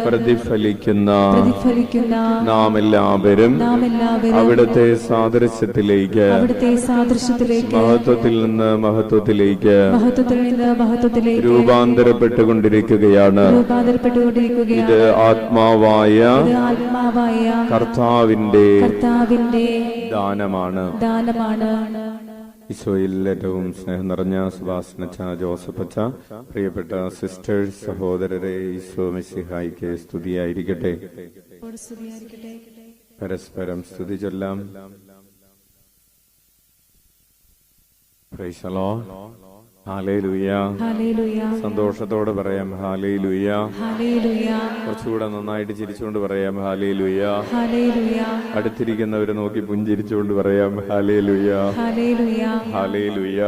പ്രതിഫലിക്കുന്ന നാം എല്ലാവരും അവിടുത്തെ സാദൃശ്യത്തിലേക്ക് മഹത്വത്തിൽ നിന്ന് മഹത്വത്തിലേക്ക് രൂപാന്തരപ്പെട്ടുകൊണ്ടിരിക്കുകയാണ്. ഇത് ആത്മാവായ കർത്താവിന്റെ ദാനമാണ്. ഈശോയിൽ ഏറ്റവും സ്നേഹം നിറഞ്ഞ സുഭാഷനച്ച ജോസഫച്ച, പ്രിയപ്പെട്ട സിസ്റ്റേഴ്സ്, സഹോദരരെ, ഈശോ മിശിഹായിക്ക് സ്തുതിയായിരിക്കട്ടെ. പരസ്പരം സ്തുതി ചൊല്ലാം. Praise the Lord. ഹല്ലേലൂയ. സന്തോഷത്തോടെ പറയാം ഹല്ലേലൂയ. കുറച്ചുകൂടെ നന്നായിട്ട് ചിരിച്ചുകൊണ്ട് പറയാം ഹല്ലേലൂയ. അടുത്തിരിക്കുന്നവരെ നോക്കി പുഞ്ചിരിച്ചുകൊണ്ട് പറയാം ഹല്ലേലൂയ. ഹല്ലേലൂയ.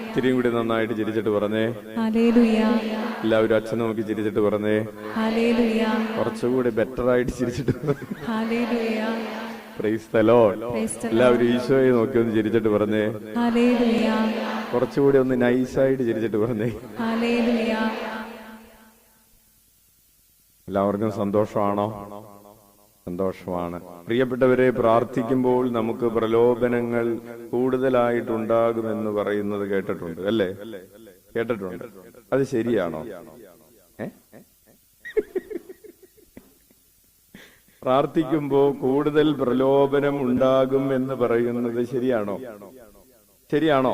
ഇത്തിരിയും കൂടി നന്നായിട്ട് ചിരിച്ചിട്ട് പറഞ്ഞേ എല്ലാവരും അച്ഛനെ നോക്കി ചിരിച്ചിട്ട് പറഞ്ഞേ കുറച്ചുകൂടി ബെറ്റർ ആയിട്ട് ചിരിച്ചിട്ട് പ്രൈസ് ദി ലോർഡ്. എല്ലാവരും ഈശോയെ നോക്കി ഒന്ന് ചിരിച്ചിട്ട് പറഞ്ഞേ കുറച്ചുകൂടി ഒന്ന് നൈസായിട്ട് ചിരിച്ചിട്ട് പറഞ്ഞേ. എല്ലാവർക്കും സന്തോഷമാണോ? സന്തോഷമാണ്. പ്രിയപ്പെട്ടവരെ, പ്രാർത്ഥിക്കുമ്പോൾ നമുക്ക് പ്രലോഭനങ്ങൾ കൂടുതലായിട്ടുണ്ടാകുമെന്ന് പറയുന്നത് കേട്ടിട്ടുണ്ട്, അല്ലേ? കേട്ടിട്ടുണ്ട്. അത് ശരിയാണോ? പ്രാർത്ഥിക്കുമ്പോ കൂടുതൽ പ്രലോഭനം ഉണ്ടാകും എന്ന് പറയുന്നത് ശരിയാണോ? ശരിയാണോ?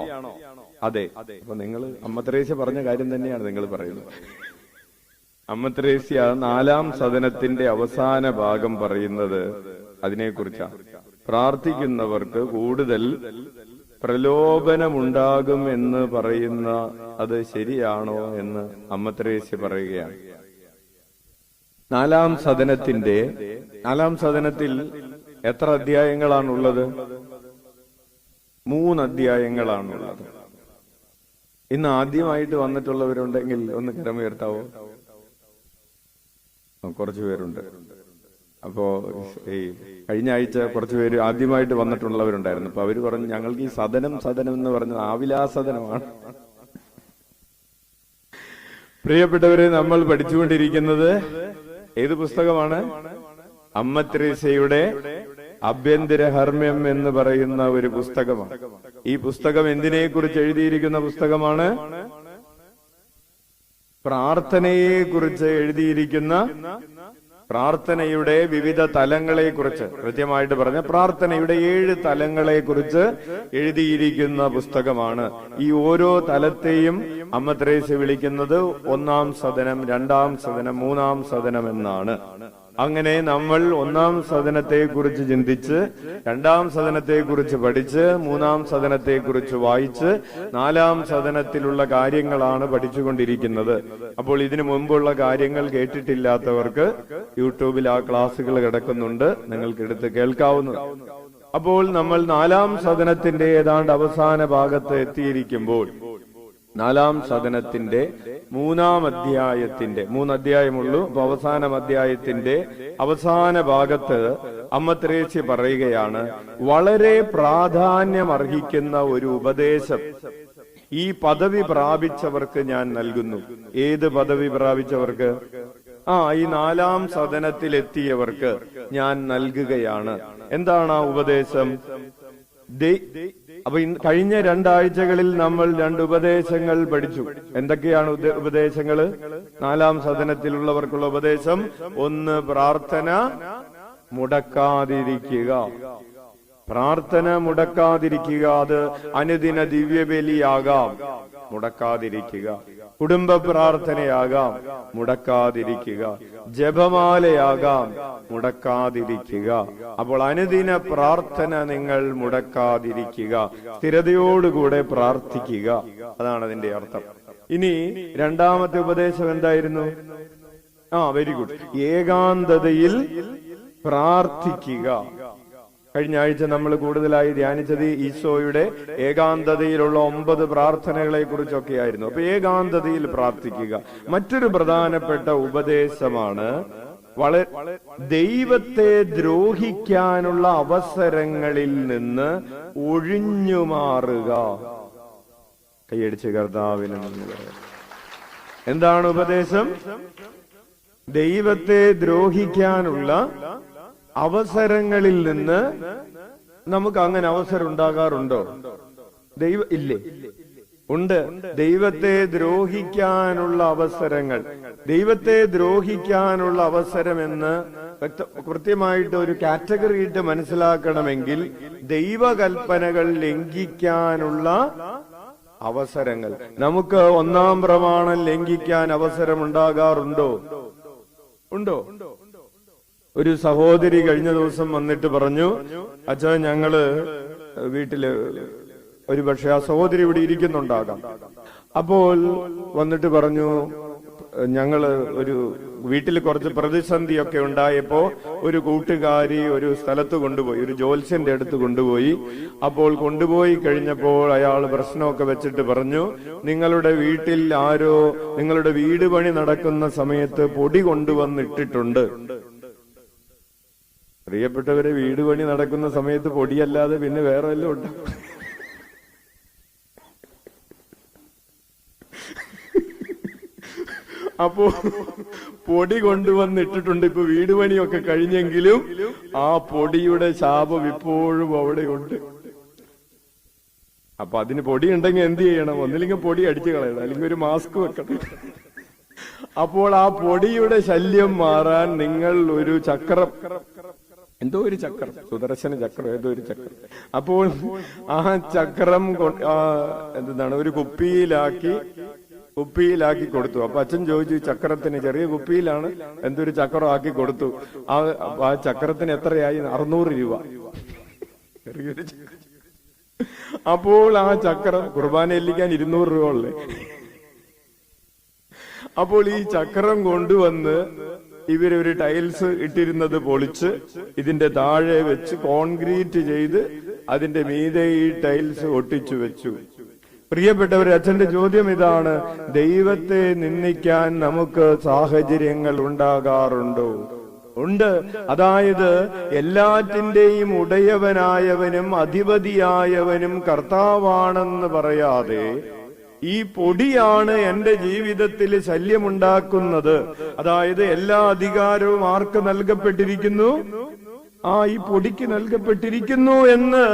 അതെ. അപ്പൊ നിങ്ങൾ അമ്മ ത്രേസ്യ പറഞ്ഞ കാര്യം തന്നെയാണ് നിങ്ങൾ പറയുന്നത്. അമ്മ ത്രേസ്യ 4-ാം സദനത്തിന്റെ അവസാന ഭാഗം പറയുന്നത് അതിനെക്കുറിച്ചാണ്. പ്രാർത്ഥിക്കുന്നവർക്ക് കൂടുതൽ പ്രലോഭനമുണ്ടാകും എന്ന് പറയുന്ന അത് ശരിയാണോ എന്ന് അമ്മ ത്രേസ്യ പറയുകയാണ്. 4-ാം സദനത്തിൽ എത്ര അധ്യായങ്ങളാണുള്ളത്? 3 അധ്യായങ്ങളാണുള്ളത്. ഇന്ന് ആദ്യമായിട്ട് വന്നിട്ടുള്ളവരുണ്ടെങ്കിൽ ഒന്ന് കരമുയർത്താവോ? കുറച്ചു പേരുണ്ട്. അപ്പോ ഈ കഴിഞ്ഞ ആഴ്ച കുറച്ചു പേര് ആദ്യമായിട്ട് വന്നിട്ടുള്ളവരുണ്ടായിരുന്നു. അപ്പൊ അവര് പറഞ്ഞു ഞങ്ങൾക്ക് ഈ സദനം എന്ന് പറഞ്ഞത് ആവിലാസദനമാണ്. പ്രിയപ്പെട്ടവരെ, നമ്മൾ പഠിച്ചുകൊണ്ടിരിക്കുന്നത് ഏത് പുസ്തകമാണ്? അമ്മ ത്രേസ്യയുടെ ആഭ്യന്തര ഹർമ്മ്യം എന്ന് പറയുന്ന ഒരു പുസ്തകമാണ്. ഈ പുസ്തകം എന്തിനെ കുറിച്ച് എഴുതിയിരിക്കുന്ന പുസ്തകമാണ്? പ്രാർത്ഥനയെ കുറിച്ച് എഴുതിയിരിക്കുന്ന, പ്രാർത്ഥനയുടെ വിവിധ തലങ്ങളെ കുറിച്ച്, കൃത്യമായിട്ട് പറഞ്ഞ പ്രാർത്ഥനയുടെ 7 തലങ്ങളെ കുറിച്ച് എഴുതിയിരിക്കുന്ന പുസ്തകമാണ്. ഈ ഓരോ തലത്തെയും അമ്മ ത്രേസ്യ വിളിക്കുന്നത് 1-ാം സദനം, 2-ാം സദനം, 3-ാം സദനം എന്നാണ്. അങ്ങനെ നമ്മൾ 1-ാം സദനത്തെ കുറിച്ച് ചിന്തിച്ച്, 2-ാം സദനത്തെ കുറിച്ച് പഠിച്ച്, 3-ാം സദനത്തെ കുറിച്ച് വായിച്ച്, 4-ാം സദനത്തിലുള്ള കാര്യങ്ങളാണ് പഠിച്ചുകൊണ്ടിരിക്കുന്നത്. അപ്പോൾ ഇതിനു മുമ്പുള്ള കാര്യങ്ങൾ കേട്ടിട്ടില്ലാത്തവർക്ക് യൂട്യൂബിൽ ആ ക്ലാസ്സുകൾ കിടക്കുന്നുണ്ട്, നിങ്ങൾക്ക് എടുത്ത് കേൾക്കാവുന്നത്. അപ്പോൾ നമ്മൾ 4-ാം സദനത്തിന്റെ ഏതാണ്ട് അവസാന ഭാഗത്ത് എത്തിയിരിക്കുമ്പോൾ 4-ാം സദനത്തിന്റെ 3-ാം അധ്യായത്തിന്റെ 3 അധ്യായമുള്ളൂ. അപ്പൊ അവസാന അധ്യായത്തിന്റെ അവസാന ഭാഗത്ത് അമ്മ ത്രേസ്യ പറയുകയാണ്, വളരെ പ്രാധാന്യം അർഹിക്കുന്ന ഒരു ഉപദേശം ഈ പദവി പ്രാപിച്ചവർക്ക് ഞാൻ നൽകുന്നു. ഏത് പദവി പ്രാപിച്ചവർക്ക്? ഈ 4-ാം സദനത്തിലെത്തിയവർക്ക് ഞാൻ നൽകുകയാണ്. എന്താണ് ആ ഉപദേശം? അപ്പൊ കഴിഞ്ഞ 2 ആഴ്ചകളിൽ നമ്മൾ 2 ഉപദേശങ്ങൾ പഠിച്ചു. എന്തൊക്കെയാണ് ഉപദേശങ്ങള്? 4-ാം സദനത്തിലുള്ളവർക്കുള്ള ഉപദേശം: 1, പ്രാർത്ഥന മുടക്കാതിരിക്കുക. പ്രാർത്ഥന മുടക്കാതിരിക്കുക. അത് അനുദിന ദിവ്യബലിയാകാം, മുടക്കാതിരിക്കുക. കുടുംബ പ്രാർത്ഥനയാകാം, മുടക്കാതിരിക്കുക. ജപമാലയാകാം, മുടക്കാതിരിക്കുക. അപ്പോൾ അനുദിന പ്രാർത്ഥന നിങ്ങൾ മുടക്കാതിരിക്കുക, സ്ഥിരതയോടുകൂടെ പ്രാർത്ഥിക്കുക. അതാണ് അതിന്റെ അർത്ഥം. ഇനി 2-ാമത്തെ ഉപദേശം എന്തായിരുന്നു? Very good. ഏകാന്തതയിൽ പ്രാർത്ഥിക്കുക. കഴിഞ്ഞ ആഴ്ച നമ്മൾ കൂടുതലായി ധ്യാനിച്ചത് ഈശോയുടെ ഏകാന്തതയിലുള്ള 9 പ്രാർത്ഥനകളെ കുറിച്ചൊക്കെ ആയിരുന്നു. അപ്പൊ ഏകാന്തതയിൽ പ്രാർത്ഥിക്കുക. മറ്റൊരു പ്രധാനപ്പെട്ട ഉപദേശമാണ് ദൈവത്തെ ദ്രോഹിക്കാനുള്ള അവസരങ്ങളിൽ നിന്ന് ഒഴിഞ്ഞു മാറുക. കൈയടിച്ച് കർത്താവിന് നന്ദി പറയാം. എന്താണ് ഉപദേശം? ദൈവത്തെ ദ്രോഹിക്കാനുള്ള അവസരങ്ങളിൽ നിന്ന് നമുക്ക് അങ്ങനെ അവസരം ഉണ്ടാകാറുണ്ടോ? ഇല്ലേ? ഉണ്ട്. ദൈവത്തെ ദ്രോഹിക്കാനുള്ള അവസരങ്ങൾ, ദൈവത്തെ ദ്രോഹിക്കാനുള്ള അവസരമെന്ന് കൃത്യമായിട്ട് ഒരു കാറ്റഗറി ഇട്ട് മനസ്സിലാക്കണമെങ്കിൽ ദൈവകൽപ്പനകൾ ലംഘിക്കാനുള്ള അവസരങ്ങൾ. നമുക്ക് ഒന്നാം പ്രമാണം ലംഘിക്കാൻ അവസരം ഉണ്ടാകാറുണ്ടോ? ഉണ്ടോ? ഒരു സഹോദരി കഴിഞ്ഞ ദിവസം വന്നിട്ട് പറഞ്ഞു, അച്ഛാ ഞങ്ങള് വീട്ടില്, ഒരു പക്ഷെ ആ സഹോദരി ഇവിടെ ഇരിക്കുന്നുണ്ടാകാം, അപ്പോൾ വന്നിട്ട് പറഞ്ഞു, ഞങ്ങള് ഒരു വീട്ടിൽ കുറച്ച് പ്രതിസന്ധിയൊക്കെ ഉണ്ടായപ്പോ ഒരു കൂട്ടുകാരി ഒരു സ്ഥലത്ത് കൊണ്ടുപോയി, ഒരു ജ്യോത്സ്യന്റെ അടുത്ത് കൊണ്ടുപോയി. അപ്പോൾ കൊണ്ടുപോയി കഴിഞ്ഞപ്പോൾ അയാൾ പ്രശ്നമൊക്കെ വെച്ചിട്ട് പറഞ്ഞു, നിങ്ങളുടെ വീട്ടിൽ ആരോ നിങ്ങളുടെ വീട് പണി നടക്കുന്ന സമയത്ത് പൊടി കൊണ്ടുവന്നിട്ടിട്ടുണ്ട്. പ്രിയപ്പെട്ടവരെ, വീട് പണി നടക്കുന്ന സമയത്ത് പൊടിയല്ലാതെ പിന്നെ വേറെ വല്ലതും ഉണ്ട്? അപ്പോ പൊടി കൊണ്ടുവന്നിട്ടിട്ടുണ്ട്. ഇപ്പൊ വീട് പണിയൊക്കെ കഴിഞ്ഞെങ്കിലും ആ പൊടിയുടെ ശാപം ഇപ്പോഴും അവിടെ ഉണ്ട്. അപ്പൊ അതിന് പൊടി ഉണ്ടെങ്കിൽ എന്ത് ചെയ്യണം? ഒന്നില്ലെങ്കിൽ പൊടി അടിച്ചു കളയണം, അല്ലെങ്കിൽ ഒരു മാസ്ക് വെക്കണം. അപ്പോൾ ആ പൊടിയുടെ ശല്യം മാറാൻ നിങ്ങൾ ഒരു ചക്രം, എന്തോ ഒരു ചക്രം, സുദർശന ചക്രം, ഏതോ ഒരു ചക്രം, അപ്പോൾ ആ ചക്രം എന്താണ് ഒരു കുപ്പിയിലാക്കി കൊടുത്തു. അപ്പൊ അച്ഛൻ ചോദിച്ചു, ചക്രത്തിന്, ചെറിയ കുപ്പിയിലാണ്, എന്തൊരു ചക്രം ആക്കി കൊടുത്തു. ആ ചക്രത്തിന് എത്രയായി? 600 രൂപ. ചെറിയൊരു ചക്രം. അപ്പോൾ ആ ചക്രം കുർബാന എല്ലിക്കാൻ 200 രൂപ ഉള്ളേ. അപ്പോൾ ഈ ചക്രം കൊണ്ടുവന്ന് ഇവരൊരു ടൈൽസ് ഇട്ടിരുന്നത് പൊളിച്ച് ഇതിന്റെ താഴെ വെച്ച് കോൺക്രീറ്റ് ചെയ്ത് അതിന്റെ മീതെ ഈ ടൈൽസ് ഒട്ടിച്ചു വെച്ചു. പ്രിയപ്പെട്ടവരെ, അച്ഛന്റെ ചോദ്യം ഇതാണ്, ദൈവത്തെ നിന്ദിക്കാൻ നമുക്ക് സാഹചര്യങ്ങൾ ഉണ്ടാകാറുണ്ടോ? ഉണ്ട്. അതായത് എല്ലാറ്റിന്റെയും ഉടയവനായവനും അധിപതിയായവനും കർത്താവാണെന്ന് പറയാതെ ഈ പൊടിയാണ് എന്റെ ജീവിതത്തിൽ ശല്യമുണ്ടാക്കുന്നത്, അതായത് എല്ലാ അധികാരവും ആർക്ക് നൽകപ്പെട്ടിരിക്കുന്നു? ഈ പൊടിക്ക് നൽകപ്പെട്ടിരിക്കുന്നു എന്ന്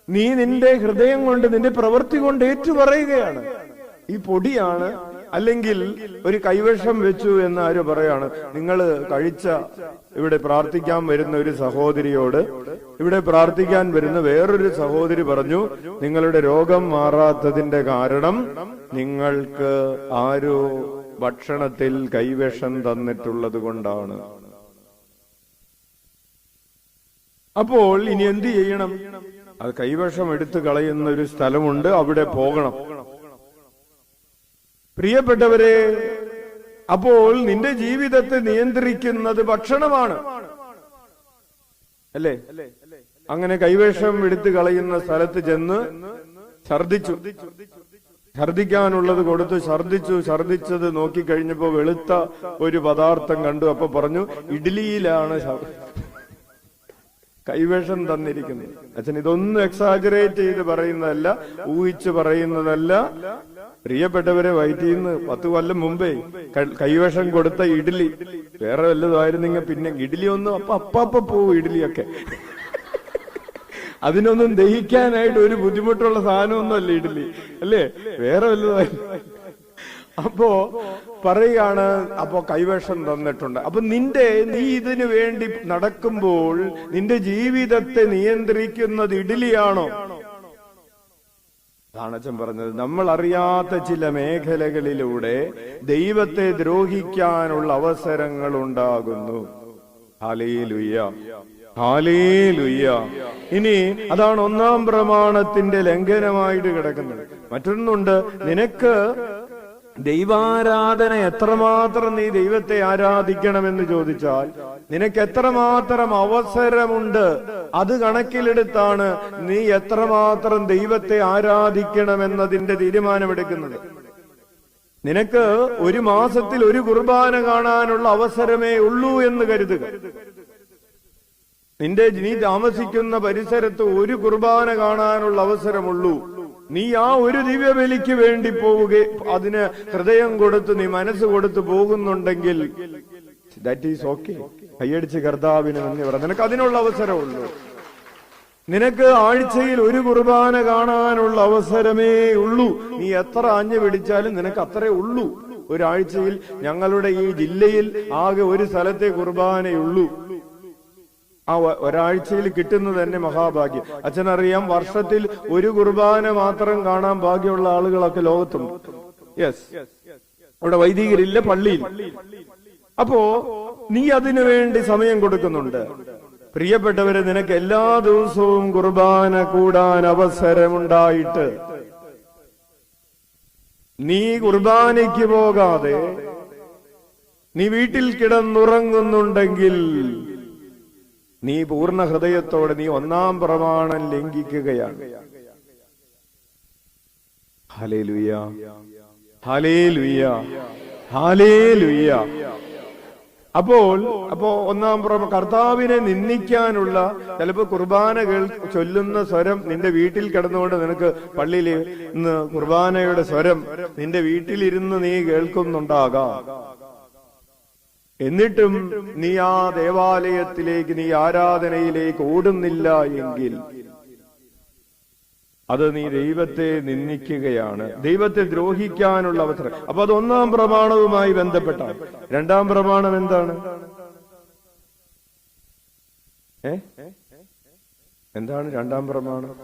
നീ നിന്റെ ഹൃദയം കൊണ്ട്, നിന്റെ പ്രവൃത്തി കൊണ്ട് ഏറ്റുപറയുകയാണ്. ഈ പൊടിയാണ്. അല്ലെങ്കിൽ ഒരു കൈവശം വെച്ചു എന്ന് ആര് പറയാണ്? നിങ്ങൾ കഴിച്ച, ഇവിടെ പ്രാർത്ഥിക്കാൻ വരുന്ന ഒരു സഹോദരിയോട്, ഇവിടെ പ്രാർത്ഥിക്കാൻ വരുന്ന വേറൊരു സഹോദരി പറഞ്ഞു, നിങ്ങളുടെ രോഗം മാറാത്തതിന്റെ കാരണം നിങ്ങൾക്ക് ആരോ ഭക്ഷണത്തിൽ കൈവശം തന്നിട്ടുള്ളത് കൊണ്ടാണ്. അപ്പോൾ ഇനി എന്ത് ചെയ്യണം? അത് കൈവശം എടുത്തു കളയുന്ന ഒരു സ്ഥലമുണ്ട്, അവിടെ പോകണം. പ്രിയപ്പെട്ടവരെ, അപ്പോൾ നിന്റെ ജീവിതത്തെ നിയന്ത്രിക്കുന്നത് ഭക്ഷണമാണ്, അല്ലേ? അങ്ങനെ കൈവേഷം എടുത്തു കളയുന്ന സ്ഥലത്ത് ചെന്ന് ഛർദിക്കാനുള്ളത് കൊടുത്ത് ഛർദിച്ചത് നോക്കിക്കഴിഞ്ഞപ്പോ വെളുത്ത ഒരു പദാർത്ഥം കണ്ടു. അപ്പൊ പറഞ്ഞു, ഇഡ്ഡലിയിലാണ് കൈവേഷം തന്നിരിക്കുന്നത്. അച്ഛൻ ഇതൊന്നും എക്സാജറേറ്റ് ചെയ്ത് പറയുന്നതല്ല, ഊഹിച്ച് പറയുന്നതല്ല. പ്രിയപ്പെട്ടവരെ, വയറ്റിൽ നിന്ന് 10 കൊല്ലം മുമ്പേ കൈവേഷം കൊടുത്ത ഇഡ്ഡലി വേറെ വല്ലതുമായിരുന്നെങ്കിൽ പിന്നെ ഇഡ്ഡലി ഒന്നും അപ്പ പോവും. ഇഡ്ഡലിയൊക്കെ അതിനൊന്നും ദഹിക്കാനായിട്ട് ഒരു ബുദ്ധിമുട്ടുള്ള സാധനമൊന്നും അല്ല ഇഡ്ഡലി, അല്ലേ? വേറെ വല്ലതുമായിരുന്നു. അപ്പോ പറയുകയാണ്, അപ്പോ കൈവേഷം തന്നിട്ടുണ്ട്. അപ്പൊ നീ ഇതിനു വേണ്ടി നടക്കുമ്പോൾ നിന്റെ ജീവിതത്തെ നിയന്ത്രിക്കുന്നത് ഇഡ്ഡലിയാണോ? അതാണ് അച്ഛൻ പറഞ്ഞത്. നമ്മൾ അറിയാത്ത ചില മേഖലകളിലൂടെ ദൈവത്തെ ദ്രോഹിക്കാനുള്ള അവസരങ്ങൾ ഉണ്ടാകുന്നു. Hallelujah, hallelujah. ഇനി അതാണ് ഒന്നാം പ്രമാണത്തിന്റെ ലംഘനമായിട്ട് കിടക്കുന്നത്. മറ്റൊന്നുണ്ട്, നിനക്ക് ദൈവാരാധന എത്രമാത്രം നീ ദൈവത്തെ ആരാധിക്കണമെന്ന് ചോദിച്ചാൽ നിനക്ക് എത്രമാത്രം അവസരമുണ്ട്, അത് കണക്കിലെടുത്താണ് നീ എത്രമാത്രം ദൈവത്തെ ആരാധിക്കണമെന്നതിന്റെ തീരുമാനമെടുക്കുന്നത്. നിനക്ക് ഒരു മാസത്തിൽ ഒരു കുർബാന കാണാനുള്ള അവസരമേ ഉള്ളൂ എന്ന് കരുതുക. നീ താമസിക്കുന്ന പരിസരത്ത് ഒരു കുർബാന കാണാനുള്ള അവസരമുള്ളൂ. നീ ആ ഒരു ദിവ്യബലിക്ക് വേണ്ടി അതിന് ഹൃദയം കൊടുത്ത് നീ മനസ്സ് കൊടുത്ത് പോകുന്നുണ്ടെങ്കിൽ ദാറ്റ് ഈസ് ഓക്കെ. കൈയടിച്ച് കർത്താവിന് നന്ദി പറ. നിനക്ക് അതിനുള്ള അവസരമുള്ളൂ. നിനക്ക് ആഴ്ചയിൽ ഒരു കുർബാന കാണാനുള്ള അവസരമേ ഉള്ളൂ. നീ എത്ര ആഞ്ഞു പിടിച്ചാലും നിനക്ക് അത്രേ ഉള്ളൂ. ഒരാഴ്ചയിൽ ഞങ്ങളുടെ ഈ ജില്ലയിൽ ആകെ ഒരു സ്ഥലത്തെ കുർബാനയുള്ളൂ. ആ ഒരാഴ്ചയിൽ കിട്ടുന്നത് തന്നെ മഹാഭാഗ്യം. അച്ഛനറിയാം, വർഷത്തിൽ ഒരു കുർബാന മാത്രം കാണാൻ ഭാഗ്യമുള്ള ആളുകളൊക്കെ ലോകത്തുണ്ട്. യെസ്, അവിടെ വൈദികരില്ല, പള്ളിയിൽ. അപ്പോ നീ അതിനു വേണ്ടി സമയം കൊടുക്കുന്നുണ്ട്. പ്രിയപ്പെട്ടവരെ, നിനക്ക് എല്ലാ ദിവസവും കുർബാന കൂടാൻ അവസരമുണ്ടായിട്ട് നീ കുർബാനയ്ക്ക് പോകാതെ നീ വീട്ടിൽ കിടന്നുറങ്ങുന്നുണ്ടെങ്കിൽ നീ പൂർണ്ണ ഹൃദയത്തോടെ നീ ഒന്നാം പ്രമാണം ലംഘിക്കുകയാണ്. Hallelujah, hallelujah, hallelujah. അപ്പോ ഒന്നാം കർത്താവിനെ നിന്ദിക്കാനുള്ള ചിലപ്പോ കുർബാനകൾ ചൊല്ലുന്ന സ്വരം നിന്റെ വീട്ടിൽ കിടന്നുകൊണ്ട് നിനക്ക് പള്ളിയിൽ ഇന്ന് കുർബാനയുടെ സ്വരം നിന്റെ വീട്ടിലിരുന്ന് നീ കേൾക്കുന്നുണ്ടാകാം. എന്നിട്ടും നീ ആ ദേവാലയത്തിലേക്ക്, നീ ആരാധനയിലേക്ക് ഓടുന്നില്ല എങ്കിൽ അത് നീ ദൈവത്തെ നിന്ദിക്കുകയാണ്, ദൈവത്തെ ദ്രോഹിക്കാനുള്ള അവസരം. അപ്പൊ അത് ഒന്നാം പ്രമാണവുമായി ബന്ധപ്പെട്ടാണ്. രണ്ടാം പ്രമാണം എന്താണ്? എന്താണ് രണ്ടാം പ്രമാണം?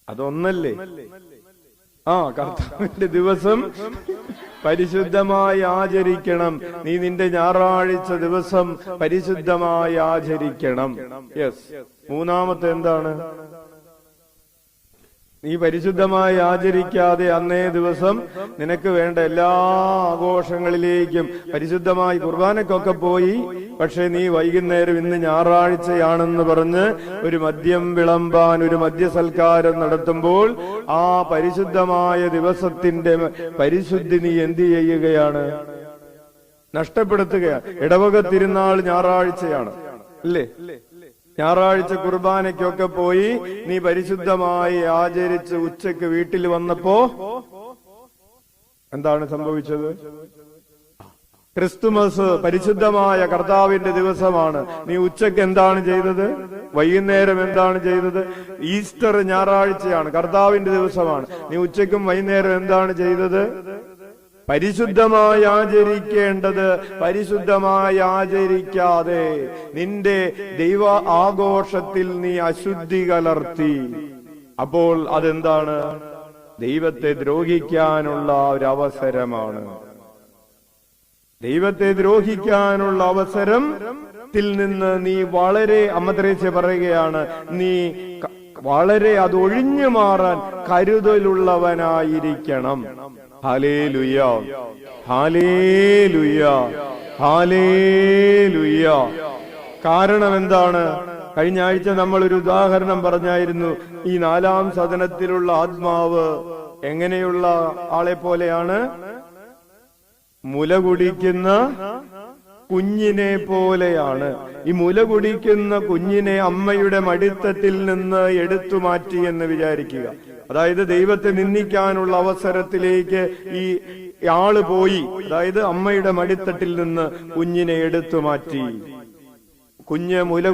അതൊന്നല്ലേ? കർത്താവിന്റെ ദിവസം പരിശുദ്ധമായി ആചരിക്കണം. നീ നിന്റെ ഞായറാഴ്ച ദിവസം പരിശുദ്ധമായി ആചരിക്കണം. യെസ്. മൂന്നാമത്തെ എന്താണ്? നീ പരിശുദ്ധമായി ആചരിക്കാതെ അന്നേ ദിവസം നിനക്ക് വേണ്ട എല്ലാ ആഘോഷങ്ങളിലേക്കും പരിശുദ്ധമായി കുർബാനക്കൊക്കെ പോയി, പക്ഷെ നീ വൈകുന്നേരം ഇന്ന് ഞായറാഴ്ചയാണെന്ന് പറഞ്ഞ് ഒരു മദ്യം വിളമ്പാൻ, ഒരു മദ്യസൽക്കാരം നടത്തുമ്പോൾ ആ പരിശുദ്ധമായ ദിവസത്തിന്റെ പരിശുദ്ധി നീ എന്ത് ചെയ്യുകയാണ്? നഷ്ടപ്പെടുത്തുകയാണ്. ഇടവക തിരുനാൾ ഞായറാഴ്ചയാണ് അല്ലേ? ഞായറാഴ്ച കുർബാനയ്ക്കൊക്കെ പോയി നീ പരിശുദ്ധമായി ആചരിച്ച് ഉച്ചയ്ക്ക് വീട്ടിൽ വന്നപ്പോ എന്താണ് സംഭവിച്ചത്? ക്രിസ്തുമസ് പരിശുദ്ധമായ കർത്താവിന്റെ ദിവസമാണ്. നീ ഉച്ചയ്ക്ക് എന്താണ് ചെയ്തത്? വൈകുന്നേരം എന്താണ് ചെയ്തത്? ഈസ്റ്റർ ഞായറാഴ്ചയാണ്, കർത്താവിന്റെ ദിവസമാണ്. നീ ഉച്ചയ്ക്കും വൈകുന്നേരം എന്താണ് ചെയ്തത്? പരിശുദ്ധമായി ആചരിക്കേണ്ടത് പരിശുദ്ധമായി ആചരിക്കാതെ നിന്റെ ദൈവ ആഘോഷത്തിൽ നീ അശുദ്ധി കലർത്തി. അപ്പോൾ അതെന്താണ്? ദൈവത്തെ ദ്രോഹിക്കാനുള്ള ഒരു അവസരമാണ്. ദൈവത്തെ ദ്രോഹിക്കാനുള്ള അവസരത്തിൽ നിന്ന് നീ വളരെ, അമ്മ ത്രേസ്യ പറയുകയാണ്, നീ വളരെ അത് ഒഴിഞ്ഞു മാറാൻ കരുതലുള്ളവനായിരിക്കണം. Hallelujah, hallelujah, hallelujah. കാരണം എന്താണ്? കഴിഞ്ഞ ആഴ്ച നമ്മൾ ഒരു ഉദാഹരണം പറഞ്ഞായിരുന്നു. ഈ നാലാം സദനത്തിലുള്ള ആത്മാവ് എങ്ങനെയുള്ള ആളെ പോലെയാണ്? മുല കുടിക്കുന്ന കുഞ്ഞിനെ പോലെയാണ്. ഈ മുല കുടിക്കുന്ന കുഞ്ഞിനെ അമ്മയുടെ മടിത്തത്തിൽ നിന്ന് എടുത്തു മാറ്റി എന്ന് വിചാരിക്കുക. അതായത് ദൈവത്തെ നിന്ദിക്കാനുള്ള അവസരത്തിലേക്ക് ഈ ആള് പോയി. അതായത് അമ്മയുടെ മടിത്തട്ടിൽ നിന്ന് കുഞ്ഞിനെ എടുത്തു മാറ്റി. കുഞ്ഞ് മുല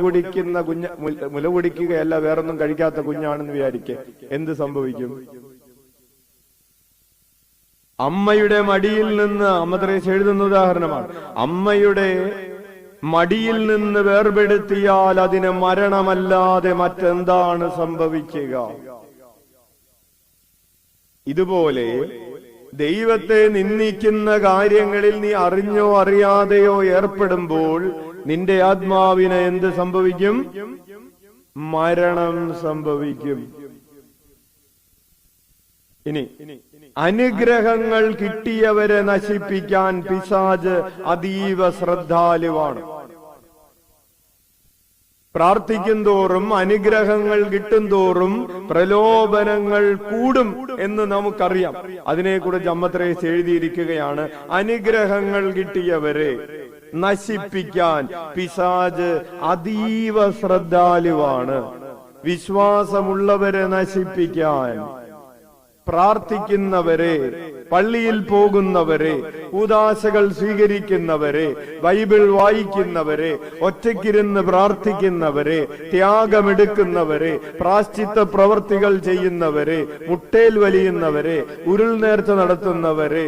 കുടിക്കുകയല്ല, വേറൊന്നും കഴിക്കാത്ത കുഞ്ഞാണെന്ന് വിചാരിക്കുക. എന്ത് സംഭവിക്കും? അമ്മയുടെ മടിയിൽ നിന്ന്, അമ്മ ത്രേസ്യ എഴുതുന്ന ഉദാഹരണമാണ്, അമ്മയുടെ മടിയിൽ നിന്ന് വേർപെടുത്തിയാൽ അതിന് മരണമല്ലാതെ മറ്റെന്താണ് സംഭവിക്കുക? ഇതുപോലെ ദൈവത്തെ നിന്ദിക്കുന്ന കാര്യങ്ങളിൽ നീ അറിഞ്ഞോ അറിയാതെയോ ഏർപ്പെടുമ്പോൾ നിന്റെ ആത്മാവിന് എന്ത് സംഭവിക്കും? മരണം സംഭവിക്കും. ഇനി അനുഗ്രഹങ്ങൾ കിട്ടിയവരെ നശിപ്പിക്കാൻ പിശാച് അതീവ ശ്രദ്ധാലുവാണ്. പ്രാർത്ഥിക്കും തോറും അനുഗ്രഹങ്ങൾ കിട്ടും തോറും പ്രലോഭനങ്ങൾ കൂടും എന്ന് നമുക്കറിയാം. അതിനെക്കുറിച്ച് അമ്മ ത്രേസ്യ എഴുതിയിരിക്കുകയാണ്, അനുഗ്രഹങ്ങൾ കിട്ടിയവരെ നശിപ്പിക്കാൻ പിശാച് അതീവ ശ്രദ്ധാലുവാണ്. വിശ്വാസമുള്ളവരെ നശിപ്പിക്കാൻ പ്രാർത്ഥിക്കുന്നവരെ, പള്ളിയിൽ പോകുന്നവരെ, ഉദാശകൾ സ്വീകരിക്കുന്നവരെ, ബൈബിൾ വായിക്കുന്നവരെ, ഒറ്റയ്ക്കിരുന്ന് പ്രാർത്ഥിക്കുന്നവരെ, ത്യാഗമെടുക്കുന്നവരെ, പ്രാശ്ചിത്ത പ്രവർത്തികൾ ചെയ്യുന്നവരെ, മുട്ടേൽ വലിയുന്നവരെ, ഉരുൾ നേർച്ച നടത്തുന്നവരെ,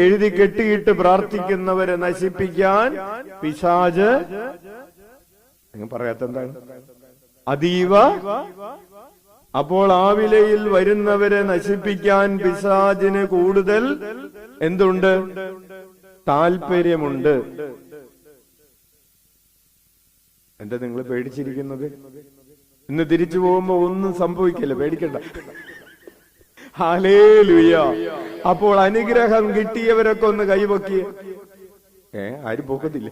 എഴുതി കെട്ടിയിട്ട് പ്രാർത്ഥിക്കുന്നവരെ നശിപ്പിക്കാൻ പിശാച് പറയാത്തെന്താണ് അതീവ. അപ്പോൾ ആവിലയിൽ വരുന്നവരെ നശിപ്പിക്കാൻ പിശാചിന് കൂടുതൽ എന്തുണ്ട്? താല്പര്യമുണ്ട്. എന്താ നിങ്ങൾ പേടിച്ചിരിക്കുന്നത്? ഇന്ന് തിരിച്ചു പോകുമ്പോ ഒന്നും സംഭവിക്കില്ല, പേടിക്കണ്ട. ഹല്ലേലൂയ. അപ്പോൾ അനുഗ്രഹം കിട്ടിയവരൊക്കെ ഒന്ന് കൈപൊക്കിയേ. ആരും പൊക്കത്തില്ല.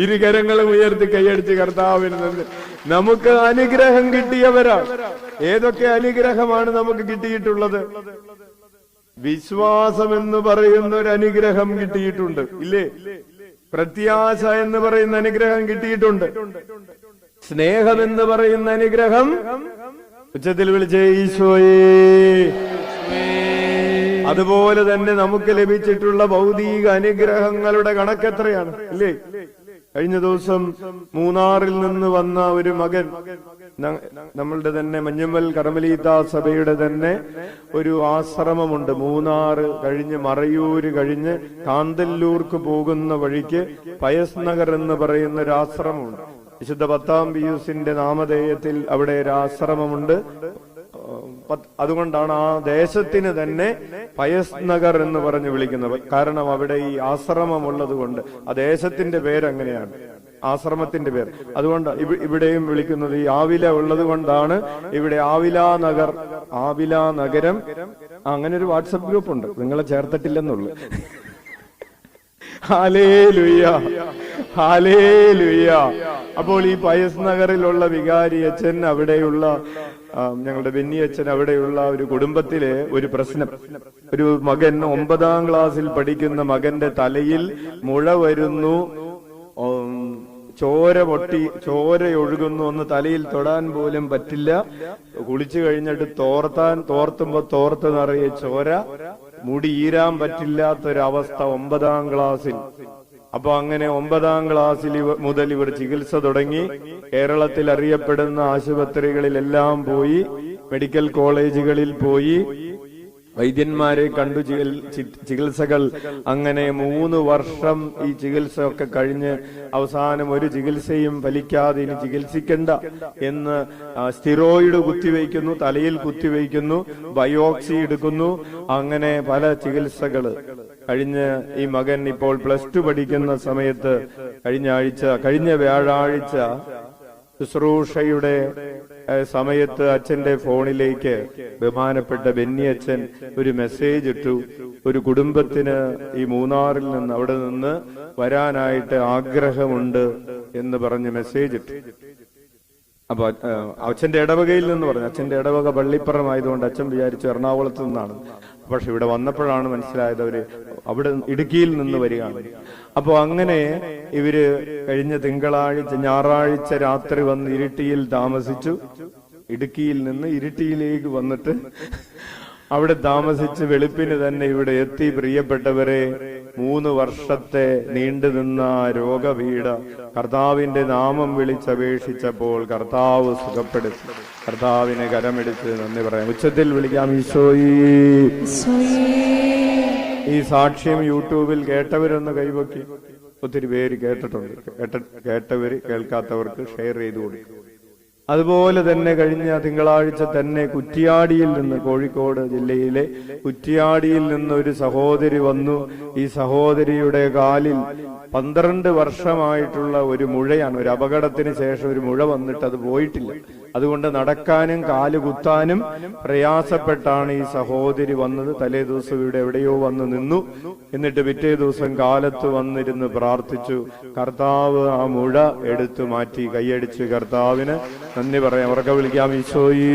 ഇരുകരങ്ങളും ഉയർത്തി കൈയടിച്ച് കർത്താവിന് നന്ദി. നമുക്ക് അനുഗ്രഹം കിട്ടിയവരാണ്. ഏതൊക്കെ അനുഗ്രഹമാണ് നമുക്ക് കിട്ടിയിട്ടുള്ളത്? വിശ്വാസം എന്ന് പറയുന്ന ഒരു അനുഗ്രഹം കിട്ടിയിട്ടുണ്ട്, ഇല്ലേ? പ്രത്യാശ എന്ന് പറയുന്ന അനുഗ്രഹം കിട്ടിയിട്ടുണ്ട്. സ്നേഹം എന്ന് പറയുന്ന അനുഗ്രഹം ഉച്ചത്തിൽ വിളിച്ചേ ഈശോയേ. അതുപോലെ തന്നെ നമുക്ക് ലഭിച്ചിട്ടുള്ള ഭൗതിക അനുഗ്രഹങ്ങളുടെ കണക്കെത്രയാണ്, ഇല്ലേ? കഴിഞ്ഞ ദിവസം മൂന്നാറിൽ നിന്ന് വന്ന ഒരു മകൻ, നമ്മളുടെ തന്നെ മഞ്ഞമ്മൽ കർമ്മലീത്ത സഭയുടെ തന്നെ ഒരു ആശ്രമമുണ്ട്. മൂന്നാറ് കഴിഞ്ഞ് മറയൂര് കഴിഞ്ഞ് കാന്തല്ലൂർക്ക് പോകുന്ന വഴിക്ക് പയസ് നഗർ എന്ന് പറയുന്ന ഒരു ആശ്രമമുണ്ട്. വിശുദ്ധ 10-ാം പിയൂസിന്റെ നാമധേയത്തിൽ അവിടെ ഒരു ആശ്രമമുണ്ട്. അതുകൊണ്ടാണ് ആ ദേശത്തിന് തന്നെ പയസ് നഗർ എന്ന് പറഞ്ഞ് വിളിക്കുന്നത്. കാരണം അവിടെ ഈ ആശ്രമമുള്ളത് കൊണ്ട് ആ ദേശത്തിന്റെ പേരങ്ങനെയാണ്, ആശ്രമത്തിന്റെ പേര്. അതുകൊണ്ട് ഇവിടെയും വിളിക്കുന്നത് ഈ ആവില ഉള്ളത് കൊണ്ടാണ് ഇവിടെ ആവില നഗർ, ആവില നഗരം. അങ്ങനെ ഒരു വാട്സപ്പ് ഗ്രൂപ്പ് ഉണ്ട്, നിങ്ങളെ ചേർത്തിട്ടില്ലെന്നുള്ളു. Hallelujah, hallelujah. അപ്പോൾ ഈ പയസ് നഗറിലുള്ള വികാരി അച്ഛൻ, അവിടെയുള്ള ഞങ്ങളുടെ ബെന്നി അച്ഛൻ, അവിടെയുള്ള ഒരു കുടുംബത്തിലെ ഒരു പ്രശ്നം, ഒരു മകൻ 9-ാം ക്ലാസ്സിൽ പഠിക്കുന്ന മകന്റെ തലയിൽ മുഴ വരുന്നു, ചോര പൊട്ടി, ചോരയൊഴുകുന്നു, ഒന്ന് തലയിൽ തൊടാൻ പോലും പറ്റില്ല. കുളിച്ചു കഴിഞ്ഞിട്ട് തോർത്തുമ്പോ തോർത്ത് നിറയെ ചോര, മുടി ഈരാൻ പറ്റില്ലാത്തൊരവസ്ഥ 9-ാം ക്ലാസ്സിൽ. അപ്പൊ അങ്ങനെ 9-ാം ക്ലാസ്സിൽ മുതൽ ഇവർ ചികിത്സ തുടങ്ങി. കേരളത്തിൽ അറിയപ്പെടുന്ന ആശുപത്രികളിലെല്ലാം പോയി, മെഡിക്കൽ കോളേജുകളിൽ പോയി, വൈദ്യന്മാരെ കണ്ടു, ചികിത്സകൾ. അങ്ങനെ 3 വർഷം ഈ ചികിത്സ ഒക്കെ കഴിഞ്ഞ് അവസാനം ഒരു ചികിത്സയും ഫലിക്കാതെ ഇനി ചികിത്സിക്കണ്ട എന്ന് സ്റ്റിറോയിഡ് കുത്തിവയ്ക്കുന്നു, തലയിൽ കുത്തിവയ്ക്കുന്നു, ബയോപ്സി എടുക്കുന്നു. അങ്ങനെ പല ചികിത്സകള് കഴിഞ്ഞ് ഈ മകൻ ഇപ്പോൾ +2 പഠിക്കുന്ന സമയത്ത് കഴിഞ്ഞ വ്യാഴാഴ്ച ശുശ്രൂഷയുടെ സമയത്ത് അച്ഛന്റെ ഫോണിലേക്ക് ബഹുമാനപ്പെട്ട ബെന്നി അച്ഛൻ ഒരു മെസ്സേജ് ഇട്ടു. ഒരു കുടുംബത്തിന് ഈ മൂന്നാറിൽ നിന്ന്, അവിടെ നിന്ന് വരാനായിട്ട് ആഗ്രഹമുണ്ട് എന്ന് പറഞ്ഞ് മെസ്സേജ് ഇട്ടു. അപ്പൊ അച്ഛന്റെ ഇടവകയിൽ നിന്ന് പറഞ്ഞു. അച്ഛന്റെ ഇടവക പള്ളിപ്പുറമായതുകൊണ്ട് അച്ഛൻ വിചാരിച്ചു എറണാകുളത്ത് നിന്നാണ്. പക്ഷെ ഇവിടെ വന്നപ്പോഴാണ് മനസ്സിലായത് അവര് അവിടെ ഇടുക്കിയിൽ നിന്ന് വരികയാണ്. അപ്പൊ അങ്ങനെ ഇവര് കഴിഞ്ഞ ഞായറാഴ്ച രാത്രി വന്ന് ഇരിട്ടിയിൽ താമസിച്ചു. ഇടുക്കിയിൽ നിന്ന് ഇരിട്ടിയിലേക്ക് വന്നിട്ട് അവിടെ താമസിച്ച് വെളുപ്പിന് തന്നെ ഇവിടെ എത്തി. പ്രിയപ്പെട്ടവരെ, 3 വർഷത്തെ നീണ്ടുനിന്ന രോഗപീഠ കർത്താവിന്റെ നാമം വിളിച്ചപേക്ഷിച്ചപ്പോൾ കർത്താവ് സുഖപ്പെടുത്തി. കർത്താവിനെ കരമെടുത്ത് നന്ദി പറയാം. ഉച്ചത്തിൽ വിളിക്കാം ഈശോയേ. ഈ സാക്ഷ്യം യൂട്യൂബിൽ കേട്ടവരൊന്ന് കൈവക്കി. ഒത്തിരി പേര് കേട്ടിട്ടുണ്ട്. കേട്ടവര് കേൾക്കാത്തവർക്ക് ഷെയർ ചെയ്തു കൊടുക്കും. അതുപോലെ തന്നെ കഴിഞ്ഞ തിങ്കളാഴ്ച തന്നെ കുറ്റിയാടിയിൽ നിന്ന്, കോഴിക്കോട് ജില്ലയിലെ കുറ്റിയാടിയിൽ നിന്ന് ഒരു സഹോദരി വന്നു. ഈ സഹോദരിയുടെ കാലിൽ 12 വർഷമായിട്ടുള്ള ഒരു മുഴയാണ്. ഒരു അപകടത്തിന് ശേഷം ഒരു മുഴ വന്നിട്ട് അത് പോയിട്ടില്ല. അതുകൊണ്ട് നടക്കാനും കാല് കുത്താനും പ്രയാസപ്പെട്ടാണ് ഈ സഹോദരി വന്നത്. തലേ ദിവസം ഇവിടെ എവിടെയോ വന്ന് നിന്നു. എന്നിട്ട് പിറ്റേ ദിവസം കാലത്ത് വന്നിരുന്ന് പ്രാർത്ഥിച്ചു. കർത്താവ് ആ മുഴ എടുത്തു മാറ്റി. കൈയടിച്ച് കർത്താവിന് നന്ദി പറയാം. ഉറക്കെ വിളിക്കാം ഈശോയേ.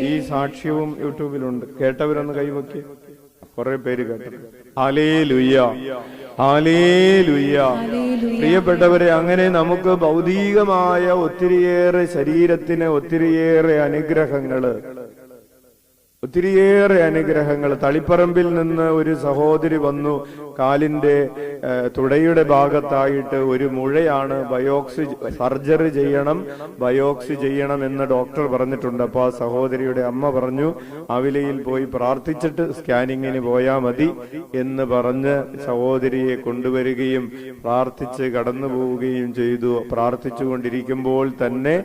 ഈ സാക്ഷ്യവും യൂട്യൂബിലുണ്ട്. കേട്ടവരൊന്ന് കൈവക്കി. കുറെ പേര് കേട്ടു. ഹല്ലേലൂയ. ഹല്ലേലൂയ. പ്രിയപ്പെട്ടവരെ, അങ്ങനെ നമുക്ക് ഭൗതികമായ ഒത്തിരിയേറെ ശരീരത്തിന് ഒത്തിരിയേറെ അനുഗ്രഹങ്ങൾ. തളിപ്പറമ്പിൽ നിന്ന് ഒരു സഹോദരി വന്നു. കാലിന്റെ തുടയുടെ ഭാഗത്തായിട്ട് ഒരു മുഴയാണ്, സർജറി ചെയ്യണം എന്ന് ഡോക്ടർ പറഞ്ഞിട്ടുണ്ട്. അപ്പൊ ആ സഹോദരിയുടെ അമ്മ പറഞ്ഞു, അവിലയിൽ പോയി പ്രാർത്ഥിച്ചിട്ട് സ്കാനിങ്ങിന് പോയാ മതി എന്ന് പറഞ്ഞ് സഹോദരിയെ കൊണ്ടുവരികയും പ്രാർത്ഥിച്ച് കടന്നു പോവുകയും ചെയ്തു. പ്രാർത്ഥിച്ചുകൊണ്ടിരിക്കുമ്പോൾ തന്നെ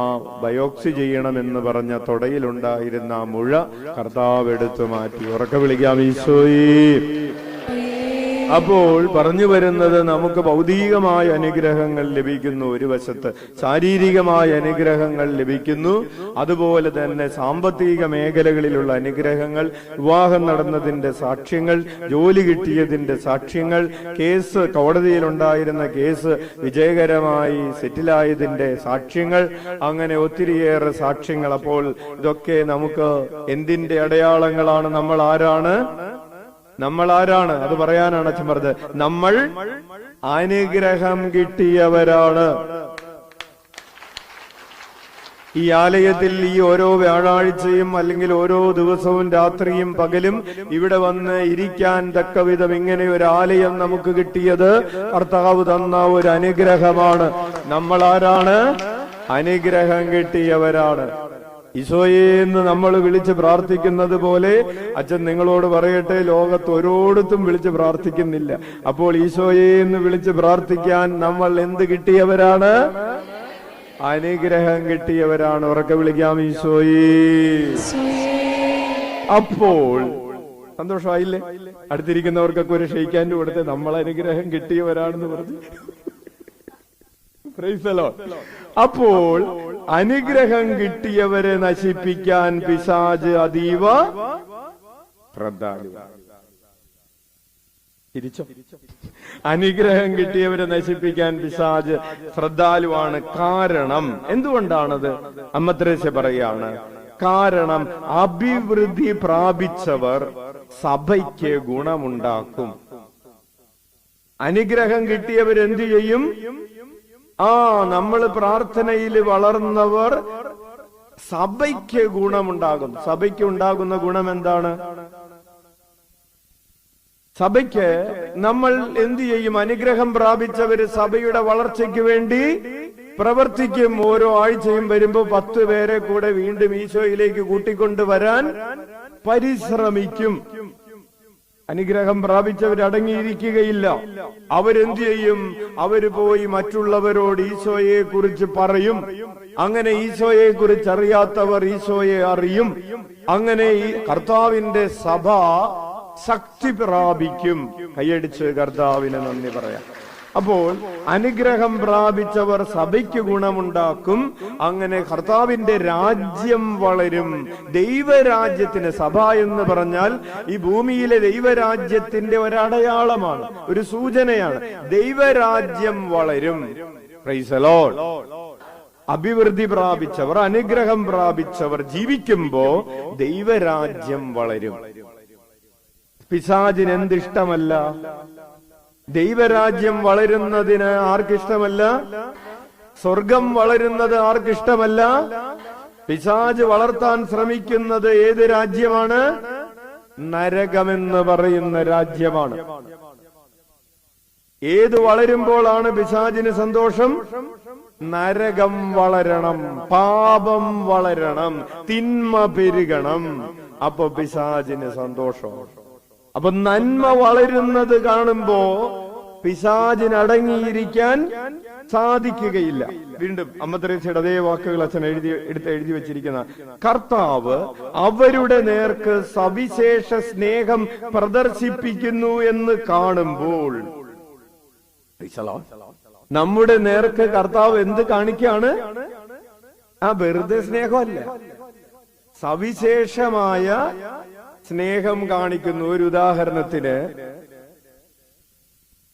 ആ ബയോപ്സി ചെയ്യണമെന്ന് പറഞ്ഞ തുടയിലുണ്ടായിരുന്ന ആ മുഴ കർത്താവ് എടുത്തു മാറ്റി. ഉറക്കെ വിളിക്കാം, ഈശോയേ. അപ്പോൾ പറഞ്ഞു വരുന്നത്, നമുക്ക് ഭൗതികമായ അനുഗ്രഹങ്ങൾ ലഭിക്കുന്നു, ഒരു വശത്ത് ശാരീരികമായ അനുഗ്രഹങ്ങൾ ലഭിക്കുന്നു, അതുപോലെ തന്നെ സാമ്പത്തിക മേഖലകളിലുള്ള അനുഗ്രഹങ്ങൾ, വിവാഹം നടന്നതിന്റെ സാക്ഷ്യങ്ങൾ, ജോലി കിട്ടിയതിന്റെ സാക്ഷ്യങ്ങൾ, കേസ് കോടതിയിലുണ്ടായിരുന്ന കേസ് വിജയകരമായി സെറ്റിലായതിന്റെ സാക്ഷ്യങ്ങൾ, അങ്ങനെ ഒത്തിരിയേറെ സാക്ഷ്യങ്ങൾ. അപ്പോൾ ഇതൊക്കെ നമുക്ക് എന്തിന്റെ അടയാളങ്ങളാണ്? നമ്മൾ ആരാണ്? അത് പറയാനാണ് അച്ഛൻ പറഞ്ഞത്. നമ്മൾ അനുഗ്രഹം കിട്ടിയവരാണ്. ഈ ആലയത്തിൽ ഈ ഓരോ വ്യാഴാഴ്ചയും അല്ലെങ്കിൽ ഓരോ ദിവസവും രാത്രിയും പകലും ഇവിടെ വന്ന് ഇരിക്കാൻ തക്കവിധം ഇങ്ങനെ ഒരു ആലയം നമുക്ക് കിട്ടിയത് കർത്താവ് തന്ന ഒരു അനുഗ്രഹമാണ്. നമ്മൾ ആരാണ്? അനുഗ്രഹം കിട്ടിയവരാണ്. ഈശോയെ എന്ന് നമ്മൾ വിളിച്ച് പ്രാർത്ഥിക്കുന്നത് പോലെ അച്ഛൻ നിങ്ങളോട് പറയട്ടെ, ലോകത്ത് ഒരോടത്തും വിളിച്ച് പ്രാർത്ഥിക്കുന്നില്ല. അപ്പോൾ ഈശോയെ എന്ന് വിളിച്ച് പ്രാർത്ഥിക്കാൻ നമ്മൾ എന്ത് കിട്ടിയവരാണ്? അനുഗ്രഹം കിട്ടിയവരാണ്. ഉറക്കെ വിളിക്കാം, ഈശോയെ. അപ്പോൾ സന്തോഷമായില്ലേ? അടുത്തിരിക്കുന്നവർക്കൊക്കെ ഒരു ഷെയ്ക്കാൻഡ് കൊടുത്ത് നമ്മൾ അനുഗ്രഹം കിട്ടിയവരാണെന്ന് പറഞ്ഞു. അപ്പോൾ അനുഗ്രഹം കിട്ടിയവരെ നശിപ്പിക്കാൻ പിശാച് അതീവ ശ്രദ്ധാലുവാണ്. തിരിച്ചോ? അനുഗ്രഹം കിട്ടിയവരെ നശിപ്പിക്കാൻ പിശാച് ശ്രദ്ധാലുവാണ്. കാരണം എന്തുകൊണ്ടാണത്? അമ്മ ത്രേസ്യ പറയാണ്, കാരണം അഭിവൃദ്ധി പ്രാപിച്ചവർ സഭയ്ക്ക് ഗുണമുണ്ടാക്കും. അനുഗ്രഹം കിട്ടിയവരെന്തു ചെയ്യും? നമ്മൾ പ്രാർത്ഥനയിൽ വളർന്നവർ സഭയ്ക്ക് ഗുണമുണ്ടാകും. സഭയ്ക്ക് ഉണ്ടാകുന്ന ഗുണം എന്താണ്? സഭയ്ക്ക് നമ്മൾ എന്തു ചെയ്യും? അനുഗ്രഹം പ്രാപിച്ചവര് സഭയുടെ വളർച്ചയ്ക്ക് വേണ്ടി പ്രവർത്തിക്കും. ഓരോ ആഴ്ചയും വരുമ്പോ 10 പേരെ കൂടെ വീണ്ടും ഈശോയിലേക്ക് കൂട്ടിക്കൊണ്ടുവരാൻ പരിശ്രമിക്കും. അനുഗ്രഹം പ്രാപിച്ചവർ അടങ്ങിയിരിക്കുകയില്ല. അവരെന്തു ചെയ്യും? അവര് പോയി മറ്റുള്ളവരോട് ഈശോയെ കുറിച്ച് പറയും. അങ്ങനെ ഈശോയെ കുറിച്ച് അറിയാത്തവർ ഈശോയെ അറിയും. അങ്ങനെ ഈ കർത്താവിന്റെ സഭ ശക്തി പ്രാപിക്കും. കൈയടിച്ച് കർത്താവിന് നന്ദി പറയാം. അപ്പോൾ അനുഗ്രഹം പ്രാപിച്ചവർ സഭയ്ക്ക് ഗുണമുണ്ടാക്കും. അങ്ങനെ കർത്താവിന്റെ രാജ്യം വളരും. ദൈവരാജ്യത്തിന്, സഭ എന്ന് പറഞ്ഞാൽ ഈ ഭൂമിയിലെ ദൈവരാജ്യത്തിന്റെ ഒരടയാളമാണ്, ഒരു സൂചനയാണ്. ദൈവരാജ്യം വളരും. Praise the Lord. അഭിവൃദ്ധി പ്രാപിച്ചവർ, അനുഗ്രഹം പ്രാപിച്ചവർ ജീവിക്കുമ്പോ ദൈവരാജ്യം വളരും. പിശാചിന് എന്തിഷ്ടമല്ല? ദൈവരാജ്യം വളരുന്നതിന് ആർക്കിഷ്ടമല്ല? സ്വർഗം വളരുന്നത് ആർക്കിഷ്ടമല്ല? പിശാച് വളർത്താൻ ശ്രമിക്കുന്നത് ഏത് രാജ്യമാണ്? നരകമെന്ന് പറയുന്ന രാജ്യമാണ്. ഏത് വളരുമ്പോഴാണ് പിശാചിന് സന്തോഷം? നരകം വളരണം, പാപം വളരണം, തിന്മ പെരുകണം. അപ്പൊ പിശാചിന് സന്തോഷം. അപ്പൊ നന്മ വളരുന്നത് കാണുമ്പോ പിശാചിന് അടങ്ങിയിരിക്കാൻ സാധിക്കുകയില്ല. വീണ്ടും അമ്മ ത്രേസ്യയുടെ അതേ വാക്കുകൾ അച്ഛൻ എഴുതി വെച്ചിരിക്കുന്ന, കർത്താവ് അവരുടെ നേർക്ക് സവിശേഷ സ്നേഹം പ്രദർശിപ്പിക്കുന്നു എന്ന് കാണുമ്പോൾ, നമ്മുടെ നേർക്ക് കർത്താവ് എന്ത് കാണിക്കാണ്? വെറുതെ സ്നേഹമല്ല, സവിശേഷമായ സ്നേഹം കാണിക്കുന്നു. ഒരു ഉദാഹരണത്തിന്,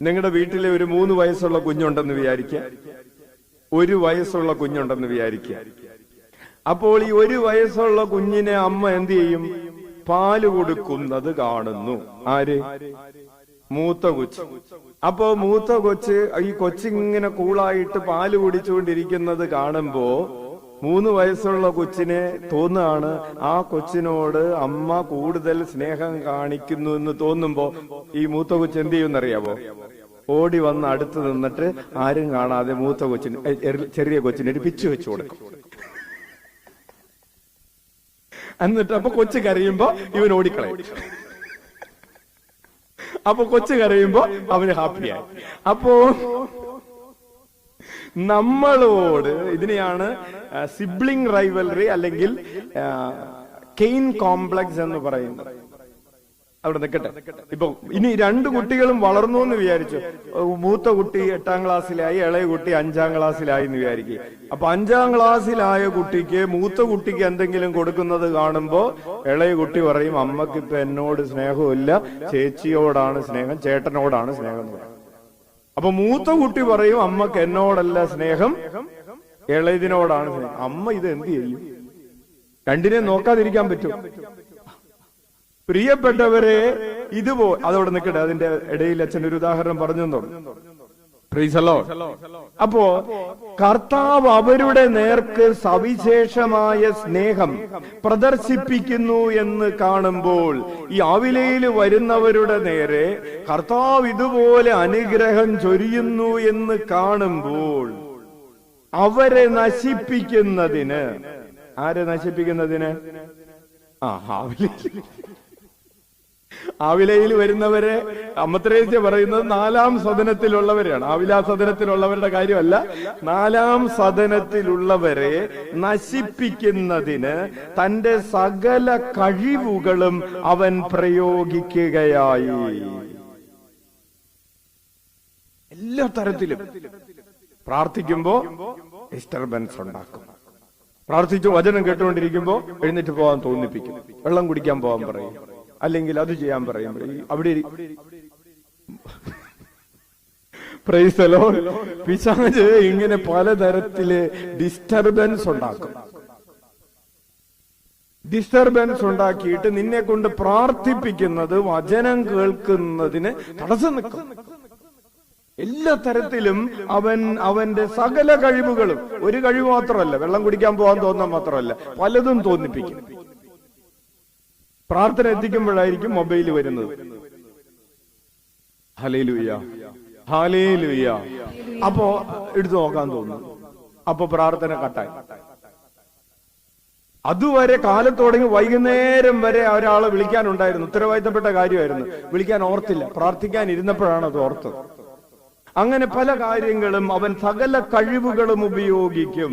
നിങ്ങളുടെ വീട്ടിലെ ഒരു 3 വയസ്സുള്ള കുഞ്ഞുണ്ടെന്ന് വിചാരിക്കുക. 1 വയസ്സുള്ള കുഞ്ഞുണ്ടെന്ന് വിചാരിക്കുക. അപ്പോൾ ഈ 1 വയസ്സുള്ള കുഞ്ഞിനെ അമ്മ എന്ത് ചെയ്യും? പാല് കൊടുക്കുന്നത് കാണുന്നു. ആര്? മൂത്ത കൊച്ച്. അപ്പോ മൂത്ത കൊച്ച് ഈ കൊച്ചിങ്ങനെ കൂളായിട്ട് പാല് കുടിച്ചുകൊണ്ടിരിക്കുന്നത് കാണുമ്പോ 3 വയസ്സുള്ള കൊച്ചിനെ തോന്നുകയാണ് ആ കൊച്ചിനോട് അമ്മ കൂടുതൽ സ്നേഹം കാണിക്കുന്നു എന്ന് തോന്നുമ്പോ ഈ മൂത്ത കൊച്ച് എന്ത് ചെയ്യുമെന്നറിയാവോ? ഓടി വന്ന് അടുത്ത് നിന്നിട്ട് ആരും കാണാതെ മൂത്ത കൊച്ചിന്, ചെറിയ കൊച്ചിന് ഒരു പിച്ചു വെച്ചു കൊടുക്കും. എന്നിട്ട് അപ്പൊ കൊച്ചു കരയുമ്പോ ഇവൻ ഓടിക്കളയും. അപ്പൊ കൊച്ചു കരയുമ്പോ അവന് ഹാപ്പിയായി. അപ്പോ നമ്മളോട് ഇതിനെയാണ് സിബ്ലിംഗ് റൈവലറി അല്ലെങ്കിൽ കെയിൻ കോംപ്ലക്സ് എന്ന് പറയുന്നത്. അവിടെ നിൽക്കട്ടെ. ഇപ്പൊ ഇനി 2 കുട്ടികളും വളർന്നു എന്ന് വിചാരിച്ചു. മൂത്ത കുട്ടി 8ാം ക്ലാസ്സിലായി, ഇളയ കുട്ടി 5ാം ക്ലാസ്സിലായി എന്ന് വിചാരിക്കുക. അപ്പൊ 5ാം ക്ലാസ്സിലായ കുട്ടിക്ക് മൂത്ത കുട്ടിക്ക് എന്തെങ്കിലും കൊടുക്കുന്നത് കാണുമ്പോ ഇളയ കുട്ടി പറയും, അമ്മക്ക് ഇപ്പൊ എന്നോട് സ്നേഹമില്ല, ചേച്ചിയോടാണ് സ്നേഹം, ചേട്ടനോടാണ് സ്നേഹം എന്ന് പറയും. അപ്പൊ മൂത്ത കുട്ടി പറയും, അമ്മക്ക് എന്നോടല്ല സ്നേഹം, ഇളയതിനോടാണ് സ്നേഹം. അമ്മ ഇത് എന്ത് ചെയ്യും? രണ്ടിനെ നോക്കാതിരിക്കാൻ പറ്റും? പ്രിയപ്പെട്ടവരെ, അതോടെ നിൽക്കട്ടെ. അതിന്റെ ഇടയിൽ അച്ഛൻ ഒരു ഉദാഹരണം പറഞ്ഞു. അപ്പോ കർത്താവ് അവരുടെ നേർക്ക് സവിശേഷമായ സ്നേഹം പ്രദർശിപ്പിക്കുന്നു എന്ന് കാണുമ്പോൾ, ഈ ആവിലയിൽ വരുന്നവരുടെ നേരെ കർത്താവ് ഇതുപോലെ അനുഗ്രഹം ചൊരിയുന്നു എന്ന് കാണുമ്പോൾ, അവരെ നശിപ്പിക്കുന്നതിന്, ആരെ നശിപ്പിക്കുന്നതിന്? ആവിലയിൽ വരുന്നവരെ അമ്മ ത്രേസ്യ പറയുന്നത് 4ാം സദനത്തിലുള്ളവരെയാണ്. ആവിലാ സദനത്തിലുള്ളവരുടെ കാര്യമല്ല, 4ാം സദനത്തിലുള്ളവരെ നശിപ്പിക്കുന്നതിന് തന്റെ സകല കഴിവുകളും അവൻ പ്രയോഗിക്കുകയായി. എല്ലാ തരത്തിലും പ്രാർത്ഥിക്കുമ്പോ ഡിസ്റ്റർബൻസ് ഉണ്ടാക്കും. പ്രാർത്ഥിച്ചു വചനം കേട്ടുകൊണ്ടിരിക്കുമ്പോ എഴുന്നേറ്റ് പോകാൻ തോന്നിപ്പിക്കും, വെള്ളം കുടിക്കാൻ പോകാൻ പറയും, അല്ലെങ്കിൽ അത് ചെയ്യാൻ പറയും. അവിടെ പ്രൈസ് ദി ലോർഡ്. പിശാച് ഇങ്ങനെ പലതരത്തില് ഡിസ്റ്റർബൻസ് ഉണ്ടാക്കും. ഡിസ്റ്റർബൻസ് ഉണ്ടാക്കിയിട്ട് നിന്നെ കൊണ്ട് പ്രാർത്ഥിപ്പിക്കുന്നത്, വചനം കേൾക്കുന്നതിന് തടസ്സം നിൽക്കും. എല്ലാ തരത്തിലും അവന്റെ സകല കഴിവുകളും, ഒരു കഴിവ് മാത്രമല്ല, വെള്ളം കുടിക്കാൻ പോകാൻ തോന്നാൻ മാത്രമല്ല, പലതും തോന്നിപ്പിക്കും. പ്രാർത്ഥന എത്തിക്കുമ്പോഴായിരിക്കും മൊബൈൽ വരുന്നത്. Hallelujah, hallelujah. അപ്പോ എടുത്തു നോക്കാൻ തോന്നുന്നു. അപ്പൊ പ്രാർത്ഥന കട്ടായി. അതുവരെ കാലത്ത് തുടങ്ങി വൈകുന്നേരം വരെ ഒരാളെ വിളിക്കാനുണ്ടായിരുന്നു, ഉത്തരവാദിത്തപ്പെട്ട കാര്യമായിരുന്നു. വിളിക്കാൻ ഓർത്തില്ല, പ്രാർത്ഥിക്കാൻ ഇരുന്നപ്പോഴാണ് അത് ഓർത്തത്. അങ്ങനെ പല കാര്യങ്ങളും അവൻ സകല കഴിവുകളും ഉപയോഗിക്കും.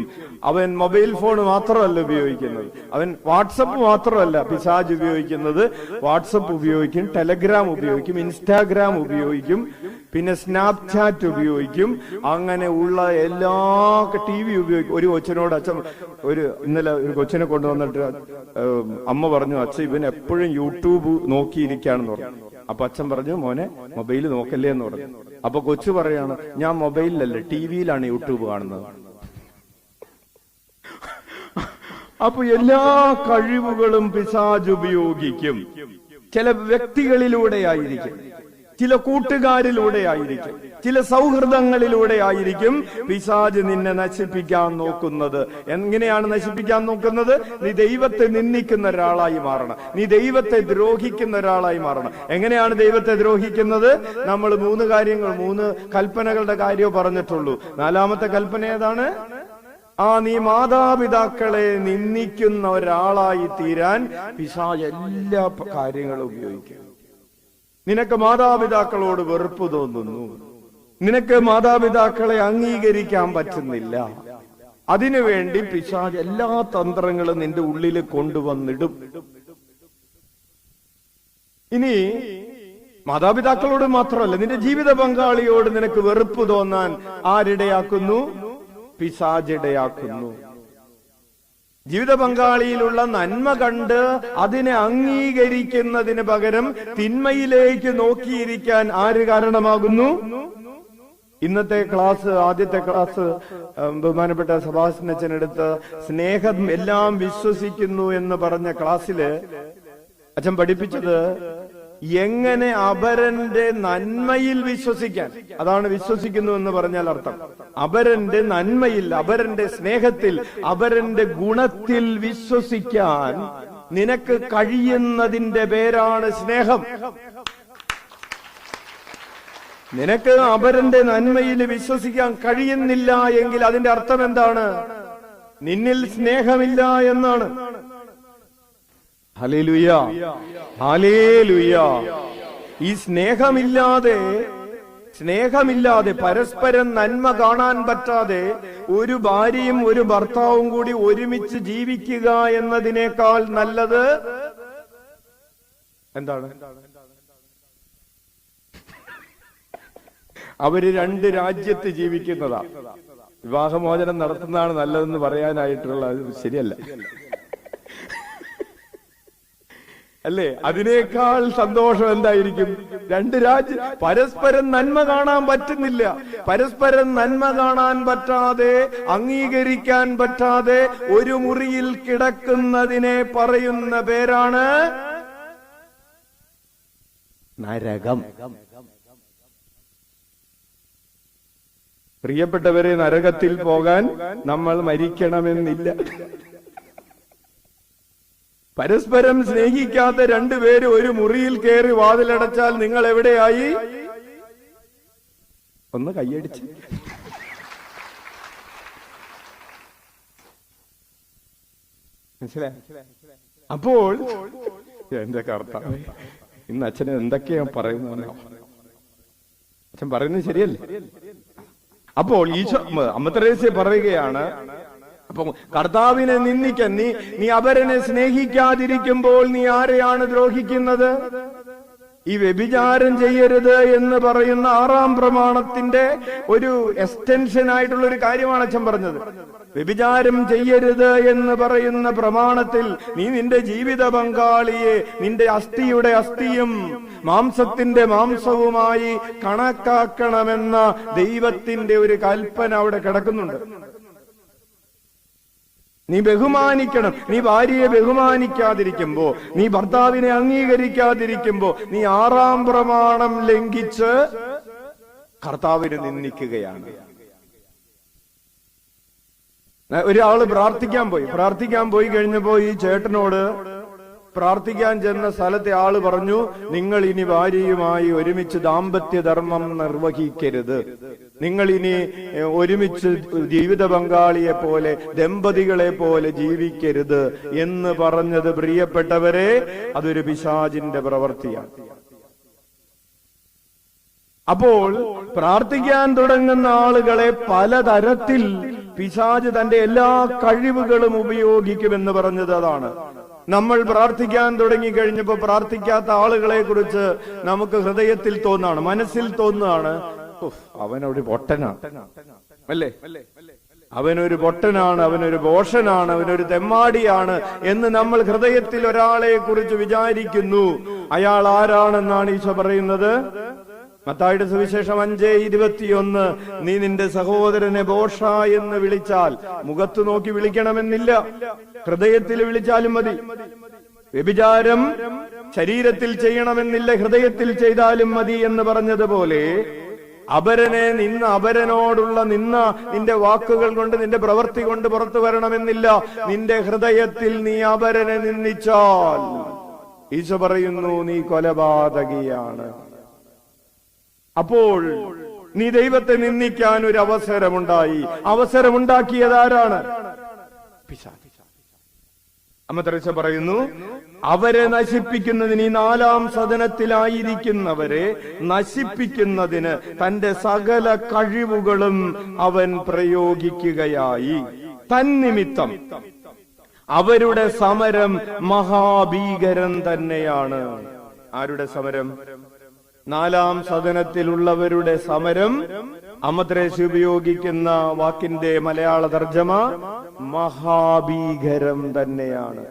അവൻ മൊബൈൽ ഫോൺ മാത്രമല്ല ഉപയോഗിക്കുന്നത്, അവൻ വാട്സപ്പ് മാത്രമല്ല പിശാച് ഉപയോഗിക്കുന്നത്. വാട്സപ്പ് ഉപയോഗിക്കും, ടെലഗ്രാം ഉപയോഗിക്കും, ഇൻസ്റ്റാഗ്രാം ഉപയോഗിക്കും, പിന്നെ സ്നാപ്ചാറ്റ് ഉപയോഗിക്കും. അങ്ങനെ ഉള്ള എല്ലാ TV ഉപയോഗിക്കും. ഒരു കൊച്ചിനോട് അച്ഛൻ ഇന്നലെ ഒരു കൊച്ചിനെ കൊണ്ടുവന്നിട്ട് അമ്മ പറഞ്ഞു, അച്ഛൻ ഇവൻ എപ്പോഴും യൂട്യൂബ് നോക്കിയിരിക്കുകയാണെന്ന് പറഞ്ഞു. അപ്പൊ അച്ഛൻ പറഞ്ഞു, മോനെ മൊബൈൽ നോക്കല്ലേ എന്ന് പറഞ്ഞു. അപ്പൊ കൊച്ചു പറയാണ്, ഞാൻ മൊബൈലിലല്ല TV-യിലാണ് യൂട്യൂബ് കാണുന്നത്. അപ്പൊ എല്ലാ കഴിവുകളും പിശാച് ഉപയോഗിക്കും. ചില വ്യക്തികളിലൂടെ ആയിരിക്കും, ചില കൂട്ടുകാരിലൂടെ ആയിരിക്കും, ചില സൗഹൃദങ്ങളിലൂടെ ആയിരിക്കും പിശാച് നിന്നെ നശിപ്പിക്കാൻ നോക്കുന്നത്. എങ്ങനെയാണ് നശിപ്പിക്കാൻ നോക്കുന്നത്? നീ ദൈവത്തെ നിന്ദിക്കുന്ന ഒരാളായി മാറണം, നീ ദൈവത്തെ ദ്രോഹിക്കുന്ന ഒരാളായി മാറണം. എങ്ങനെയാണ് ദൈവത്തെ ദ്രോഹിക്കുന്നത്? നമ്മൾ 3 കാര്യങ്ങൾ, 3 കൽപ്പനകളുടെ കാര്യമേ പറഞ്ഞിട്ടുള്ളൂ. 4ാമത്തെ കൽപ്പന ഏതാണ്? നീ മാതാപിതാക്കളെ നിന്ദിക്കുന്ന ഒരാളായി തീരാൻ പിശാച് എല്ലാ കാര്യങ്ങളും ഉപയോഗിക്കും. നിനക്ക് മാതാപിതാക്കളോട് വെറുപ്പ് തോന്നുന്നു, നിനക്ക് മാതാപിതാക്കളെ അംഗീകരിക്കാൻ പറ്റുന്നില്ല, അതിനുവേണ്ടി പിശാച് എല്ലാ തന്ത്രങ്ങളും നിന്റെ ഉള്ളിൽ കൊണ്ടുവന്നിടും. ഇനി മാതാപിതാക്കളോട് മാത്രമല്ല, നിന്റെ ജീവിത പങ്കാളിയോട് നിനക്ക് വെറുപ്പ് തോന്നാൻ ആരിടയാക്കുന്നു? പിശാച് ഇടയാക്കുന്നു. ജീവിത പങ്കാളിയിലുള്ള നന്മ കണ്ട് അതിനെ അംഗീകരിക്കുന്നതിന് പകരം തിന്മയിലേക്ക് നോക്കിയിരിക്കാൻ ആര് കാരണമാകുന്നു? ഇന്നത്തെ ക്ലാസ്, ആദ്യത്തെ ക്ലാസ് ബഹുമാനപ്പെട്ട സഭാസനച്ചനെടുത്ത് സ്നേഹം എല്ലാം വിശ്വസിക്കുന്നു എന്ന് പറഞ്ഞ ക്ലാസ്സില് അച്ഛൻ പഠിപ്പിച്ചത് എങ്ങനെ അപരന്റെ നന്മയിൽ വിശ്വസിക്കാൻ. അതാണ് വിശ്വസിക്കുന്നു എന്ന് പറഞ്ഞാൽ അർത്ഥം. അപരന്റെ നന്മയിൽ, അപരന്റെ സ്നേഹത്തിൽ, അപരന്റെ ഗുണത്തിൽ വിശ്വസിക്കാൻ നിനക്ക് കഴിയുന്നതിന്റെ പേരാണ് സ്നേഹം. നിനക്ക് അപരന്റെ നന്മയിൽ വിശ്വസിക്കാൻ കഴിയുന്നില്ല എങ്കിൽ അതിന്റെ അർത്ഥം എന്താണ്? നിന്നിൽ സ്നേഹമില്ല എന്നാണ്. Hallelujah, hallelujah. ഈ സ്നേഹമില്ലാതെ പരസ്പരം നന്മ കാണാൻ പറ്റാതെ ഒരു ഭാര്യയും ഒരു ഭർത്താവും കൂടി ഒരുമിച്ച് ജീവിക്കുക എന്നതിനേക്കാൾ നല്ലത് എന്താണ്? അവര് രണ്ട് രാജ്യത്ത് ജീവിക്കുന്നതാ. വിവാഹമോചനം നടത്തുന്നതാണ് നല്ലതെന്ന് പറയാനായിട്ടുള്ള ശരിയല്ല അല്ലേ? അതിനേക്കാൾ സന്തോഷം എന്തായിരിക്കും? രണ്ട് രാജ്യം പരസ്പരം നന്മ കാണാൻ പറ്റുന്നില്ല. പരസ്പരം നന്മ കാണാൻ പറ്റാതെ, അംഗീകരിക്കാൻ പറ്റാതെ ഒരു മുറിയിൽ കിടക്കുന്നതിനെ പറയുന്ന പേരാണ് നരകം. പ്രിയപ്പെട്ടവരെ, നരകത്തിൽ പോകാൻ നമ്മൾ മരിക്കണമെന്നില്ല. പരസ്പരം സ്നേഹിക്കാത്ത രണ്ടുപേര് ഒരു മുറിയിൽ കയറി വാതിലടച്ചാൽ നിങ്ങൾ എവിടെയായി? ഒന്ന് കൈയടിച്ച്. മനസ്സിലായി? അപ്പോൾ എന്റെ കർത്താവേ, ഇന്ന് അച്ഛന് എന്തൊക്കെയാ പറയുന്നത്? അച്ഛൻ പറയുന്നത് ശരിയല്ലേ? അപ്പോൾ ഈശോ അമ്മ തെരേസ്യ പറയുകയാണ്, അപ്പൊ കർത്താവിനെ നിന്ദിക്കാൻ, നീ അപരനെ സ്നേഹിക്കാതിരിക്കുമ്പോൾ നീ ആരെയാണ് ദ്രോഹിക്കുന്നത്? ഈ വ്യഭിചാരം ചെയ്യരുത് എന്ന് പറയുന്ന 6-ാം പ്രമാണത്തിന്റെ ഒരു എക്സ്റ്റൻഷൻ ആയിട്ടുള്ള ഒരു കാര്യമാണ് അച്ഛൻ പറഞ്ഞത്. വ്യഭിചാരം ചെയ്യരുത് എന്ന് പറയുന്ന പ്രമാണത്തിൽ നീ നിന്റെ ജീവിത പങ്കാളിയെ നിന്റെ അസ്ഥിയുടെ അസ്ഥിയും മാംസത്തിന്റെ മാംസവുമായി കണക്കാക്കണമെന്ന ദൈവത്തിന്റെ ഒരു കൽപ്പന അവിടെ കിടക്കുന്നുണ്ട്. നീ ബഹുമാനിക്കണം. നീ ഭാര്യയെ ബഹുമാനിക്കാതിരിക്കുമ്പോ, നീ ഭർത്താവിനെ അംഗീകരിക്കാതിരിക്കുമ്പോ നീ 6-ാം പ്രമാണം ലംഘിച്ച് കർത്താവിനെ നിന്ദിക്കുകയാണ്. ഒരാള് പ്രാർത്ഥിക്കാൻ പോയി കഴിഞ്ഞപ്പോ ഈ ചേട്ടനോട് പ്രാർത്ഥിക്കാൻ ചെന്ന സ്ഥലത്തെ ആള് പറഞ്ഞു, നിങ്ങൾ ഇനി ഭാര്യയുമായി ഒരുമിച്ച് ദാമ്പത്യധർമ്മം നിർവഹിക്കരുത്, നിങ്ങൾ ഇനി ഒരുമിച്ച് ജീവിത പങ്കാളിയെ പോലെ, ദമ്പതികളെ പോലെ ജീവിക്കരുത് എന്ന് പറഞ്ഞത്, പ്രിയപ്പെട്ടവരെ, അതൊരു പിശാചിന്റെ പ്രവൃത്തിയാണ്. അപ്പോൾ പ്രാർത്ഥിക്കാൻ തുടങ്ങുന്ന ആളുകളെ പലതരത്തിൽ പിശാച് തന്റെ എല്ലാ കഴിവുകളും ഉപയോഗിക്കുമെന്ന് പറഞ്ഞത് അതാണ്. നമ്മൾ പ്രാർത്ഥിക്കാൻ തുടങ്ങി കഴിഞ്ഞപ്പോ പ്രാർത്ഥിക്കാത്ത ആളുകളെ കുറിച്ച് നമുക്ക് ഹൃദയത്തിൽ തോന്നാണ്, മനസ്സിൽ തോന്നുകയാണ്, അവനൊരു പൊട്ടനാണ്, അല്ലേ? അവനൊരു പൊട്ടനാണ്, അവനൊരു ഭോഷനാണ്, അവനൊരു തെമ്മാടിയാണ് എന്ന് നമ്മൾ ഹൃദയത്തിൽ ഒരാളെ കുറിച്ച് വിചാരിക്കുന്നു. അയാൾ ആരാണെന്നാണ് ഈശോ പറയുന്നത്? മത്തായിയുടെ സുവിശേഷം 5:21, നീ നിന്റെ സഹോദരനെ ഭോഷ എന്ന് വിളിച്ചാൽ മുഖത്ത് നോക്കി വിളിക്കണമെന്നില്ല, ഹൃദയത്തിൽ വിളിച്ചാലും മതി. വ്യഭിചാരം ശരീരത്തിൽ ചെയ്യണമെന്നില്ല, ഹൃദയത്തിൽ ചെയ്താലും മതി എന്ന് പറഞ്ഞതുപോലെ അപരനോടുള്ള നിന്റെ വാക്കുകൾ കൊണ്ട്, നിന്റെ പ്രവൃത്തി കൊണ്ട് പുറത്തു വരണമെന്നില്ല. നിന്റെ ഹൃദയത്തിൽ നീ അപരനെ നിന്ദിച്ചാൽ ഈശോ പറയുന്നു, നീ കൊലപാതകിയാണ്. അപ്പോൾ നീ ദൈവത്തെ നിന്ദിക്കാൻ ഒരു അവസരമുണ്ടാക്കിയതാരാണ്? പിശാച്. അമ്മ തെരേസ്യ പറയുന്നു, അവരെ നശിപ്പിക്കുന്നതിന്, ഈ 4-ാം സദനത്തിലായിരിക്കുന്നവരെ നശിപ്പിക്കുന്നതിന് തന്റെ സകല കഴിവുകളും അവൻ പ്രയോഗിക്കുകയായി. തന്നിമിത്തം അവരുടെ സമരം മഹാഭീകരം തന്നെയാണ്. ആരുടെ സമരം? 4-ാം സദനത്തിലുള്ളവരുടെ സമരം. അമ്മ തെരേസ്യ ഉപയോഗിക്കുന്ന വാക്കിന്റെ മലയാള തർജ്ജമ മഹാഭീകരം തന്നെയാണ്.